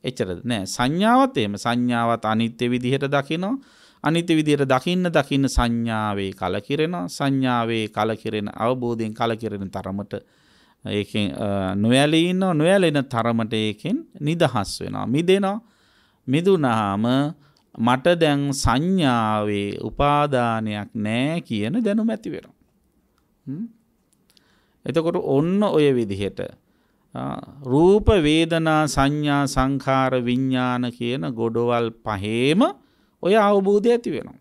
එච්චරද? නෑ. සංඥාවත් එහෙම. සංඥාවත් අනිත්‍ය විදිහට දකිනවා. අනිත්‍ය විදිහට දකින්න සංඥාවේ කලකිරෙනවා. සංඥාවේ කලකිරෙන අවබෝධයෙන් කලකිරෙන තරමට ඒකෙන් නොයැලී ඉන්නවා. නොයැලෙන තරමට ඒකෙන් නිදහස් වෙනවා, මිදෙනවා. මිදුනහම මට දැන් සංඥාවේ උපාදානයක් නැහැ කියන දැනුම ඇති වෙනවා. එතකොට ඔන්න ඔය විදිහට රූප වේදනා සංඥා සංඛාර විඥාන කියන ගොඩවල් පහේම ඔය අවබෝධය ඇති වෙනවා.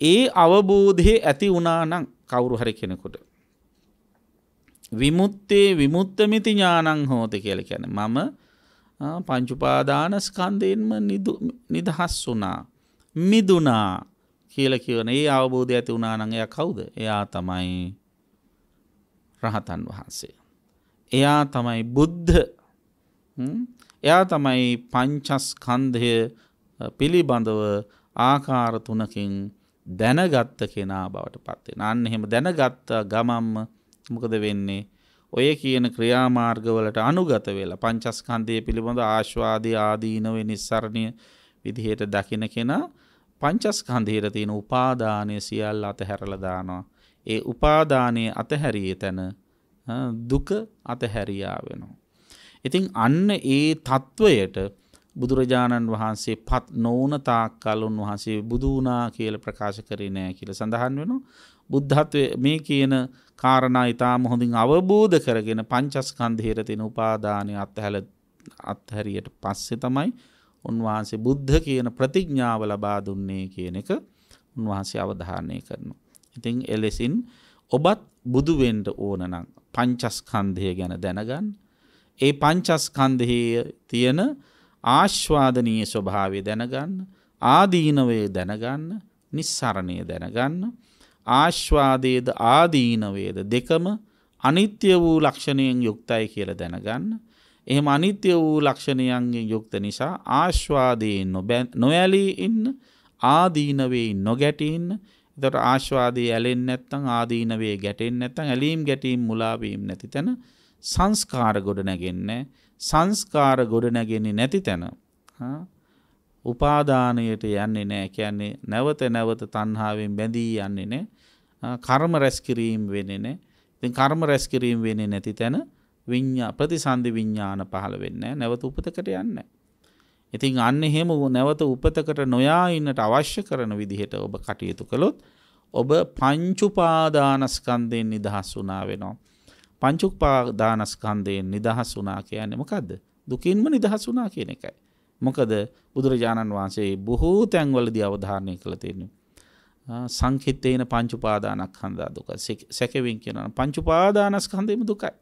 ඒ අවබෝධය ඇති වුණා නම් කවුරු හරි කෙනෙකුට විමුත්තේ විමුත්තමිති ඥානං හෝති කියලා කියන්නේ මම පංච උපාදාන ස්කන්ධයෙන්ම නිදහස් වුණා, මිදුණා කියලා කියන ඒ අවබෝධය ඇති වුණා නම් එයා කවුද? එයා තමයි රහතන් වහන්සේ. එයා තමයි බුද්ධ. එයා තමයි පංචස්කන්ධය පිළිබඳව ආකාර තුනකින් දැනගත්ත කෙනා බවට පත් වෙන. අන්න එහෙම දැනගත්ත ගමම්ම මොකද වෙන්නේ? ඔය කියන ක්‍රියාමාර්ගවලට අනුගත වෙලා පංචස්කන්ධය පිළිබඳ ආස්වාදී ආදීනවේ නිස්සරණීය විදිහට දකින්න කෙනා පංචස්කන්ධයේ තියෙන උපාදානය සියල්ල අතහැරලා දානවා. ඒ උපාදානයේ අතහැරියේ තැන දුක අතහැරියා වෙනවා. ඉතින් අන්න ඒ තත්වයට බුදුරජාණන් වහන්සේ පත් නොවුන තාක්කල් උන්වහන්සේ බුදු වුණා කියලා ප්‍රකාශ කරේ නැහැ කියලා සඳහන් වෙනවා. බුද්ධත්වයේ මේ කියන කාරණා ඊටාම හොඳින් අවබෝධ කරගෙන පංචස්කන්ධයේ තියෙන උපාදානය අත්හැරියට පස්සේ තමයි උන්වහන්සේ බුද්ධ කියන ප්‍රතිඥාව ලබා දුන්නේ කියන එක උන්වහන්සේ අවධාරණය කරනවා. ඉතින් එලෙසින් ඔබත් බුදු වෙන්න ඕන නම් පංචස්කන්ධය ගැන දැනගන්න. ඒ පංචස්කන්ධයේ තියෙන ආස්වාදනීය ස්වභාවය දැනගන්න, ආදීනවේ දැනගන්න, නිස්සරණය දැනගන්න. ආස්වාදයේද ආදීනවේද දෙකම අනිත්‍ය වූ ලක්ෂණයෙන් යුක්තයි කියලා දැනගන්න. එහෙම අනිත්‍ය වූ ලක්ෂණයන්ගෙන් යුක්ත නිසා ආස්වාදයෙන් නොඇලී ඉන්න, ආදීනවේ නොගැටී ඉන්න. එතකොට ආස්වාදයේ ඇලෙන්නේ නැත්නම් ආදීනවේ ගැටෙන්නේ නැත්නම් ඇලීම් ගැටීම් මුලා වීම නැති තැන සංස්කාර ගොඩ නැගෙන්නේ. සංස්කාර ගොඩ නැගෙන්නේ නැති තැන උපාදානයට යන්නේ නැහැ. කියන්නේ නැවත නැවත තණ්හාවෙන් බැඳී යන්නේ නැහැ. කර්ම රැස් කිරීම වෙන්නේ නැහැ. ඉතින් කර්ම රැස් කිරීම වෙන්නේ නැති තැන ප්‍රතිසන්දි විඥාන පහළ වෙන්නේ නැහැ. නැවත උපතකට යන්නේ නැහැ. ඉතින් අන්න එහෙම නැවත උපතකට නොයා ඉන්නට අවශ්‍ය කරන විදිහට ඔබ කටයුතු කළොත් ඔබ පංච උපාදානස්කන්ධයෙන් නිදහස් වුණා වෙනවා. පංච උපාදානස්කන්ධයෙන් නිදහස් වුණා කියන්නේ මොකද්ද? දුකින්ම නිදහස් වුණා කියන එකයි. මොකද බුදුරජාණන් වහන්සේ බොහෝ තැන්වලදී අවධාරණය කළ තියෙනවා. සංකිට්ඨේන පංච උපාදානස්කන්ධා දුක. සැකෙවින් කියනවා පංච උපාදානස්කන්ධෙම දුකයි.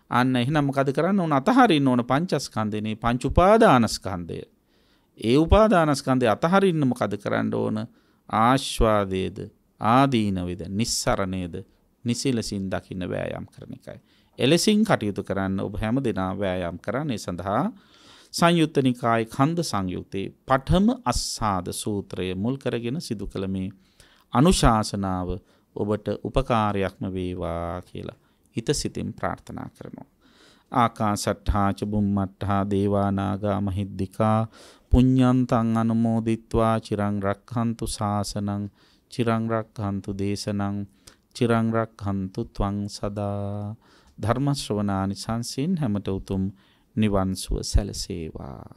අන්න එහෙනම් මොකද කරන්න ඕන? අතහරින්න ඕන පංචස්කන්ධේ පංච උපාදානස්කන්ධය. ඒ උපාදානස්කන්ධය අතහරින්න මොකද කරන්න ඕන? ආස්වාදයේද ආදීනවේද නිස්සරණයේද නිසිලසින් දකින්න වෑයම් කරන එකයි. එලෙසින් කටයුතු කරන්න ඔබ හැම දිනම වෑයම් කරන්නේ සඳහා සංයුත්ත නිකායේ කන්ද සංයුත්තේ පඨම අස්සාද සූත්‍රය මුල් කරගෙන සිදු කළ මේ අනුශාසනාව ඔබට උපකාරයක්ම වේවා කියලා හිත සිතින් ප්‍රාර්ථනා කරනවා. ආකාසට්ඨා ච බුම්මට්ඨා දේවා නාග මහිද්దికා පුඤ්ඤන්තං අනුමෝදිත්වා චිරං රක්ඛන්තු ශාසනං චිරං රක්ඛන්තු දේශනං චිරං රක්ඛන්තු ත්වං සදා. ධර්ම ශ්‍රවණානි සංසින් හැමත උතුම් නිවන් සුව සැලසේවා.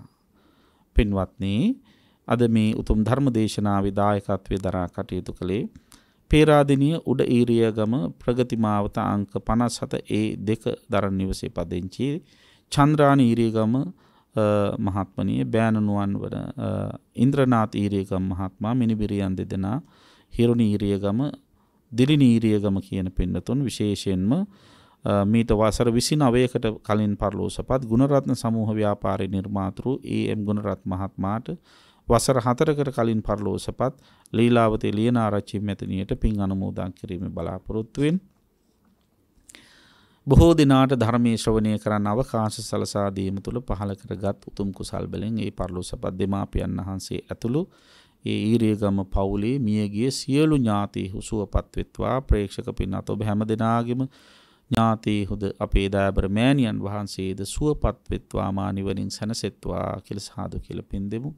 පින්වත්නි, අද මේ උතුම් ධර්ම දේශනාවේ දායකත්වයේ දරා කටයුතු කළේ පේරාදෙණිය උඩ ඊරියගම ප්‍රගති මාවත අංක 57A2 දරණ නිවසේ පදිංචි චන්ද්‍රානි ඊරියගම මහත්මනිය බෑනනුවන් වන ඉන්ද්‍රනාත් ඊරියගම මහත්මයා මිනිබිරියන් දෙදෙනා හිරුනි ඊරියගම දිලිනි ඊරියගම කියන පින්නතුන් විශේෂයෙන්ම මීට වසර 29කට කලින් පරලෝසපත් ගුණරත්න සමූහ ව්‍යාපාරේ නිර්මාතෘ ඒ.එම්. ගුණරත්න මහත්මයාට වසර 4කට කලින් පරලෝසපත් ලීලාවතී ලියනාරච්චි මෙතනියට පින් අනුමෝදන් කිරීමේ බලාපොරොත්තු වෙන බොහෝ දිනාට ධර්මයේ ශ්‍රවණය කරන්න අවකාශ සලසා දීම තුළ පහළ කරගත් උතුම් කුසල් බලෙන් ඒ පරලෝසපත් දෙමාපියන් වහන්සේ ඇතුළු ඒ ඊරියගම පවුලේ මියගිය සියලු ඥාතීහු සුවපත් වෙත්වා. ප්‍රේක්ෂක පින්වත් ඔබ හැම දිනාගෙම ඥාතීහුද අපේ දයාබර මෑණියන් වහන්සේද සුවපත් වෙත්වා, මා නිවනින් සැනසෙත්වා කියලා සාදු කියලා පින් දෙමු.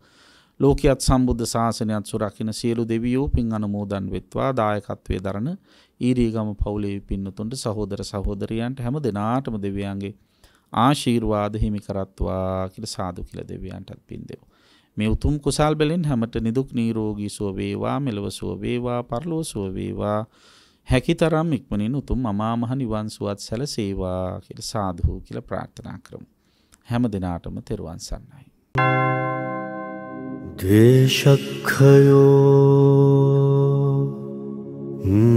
ලෝකියත් සම්බුද්ධ ශාසනයත් සුරකින්න සියලු දෙවියෝ පින් අනුමෝදන් වෙත්වා. දායකත්වයේ දරන ඊරියගම පවුලේ පින්නතුන්ට සහෝදර සහෝදරියන්ට හැම දිනාටම දෙවියන්ගේ ආශිර්වාද හිමි කරත්වා කියලා සාදු කියලා දෙවියන්ටත් පින් දෙමු. මේ උතුම් කුසල් බලෙන් හැමත නිදුක් නිරෝගී සුව වේවා, මෙලව සුව වේවා, පරලොව සුව වේවා. හැකිතරම් ඉක්මනින් උතුම් අමා මහ නිවන් සුවත් සැලසේවා කියලා සාදු කියලා ප්‍රාර්ථනා කරමු. හැම දිනාටම තෙරුවන් සරණයි. ද්වේෂක්ඛයෝ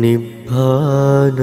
නිබ්බානං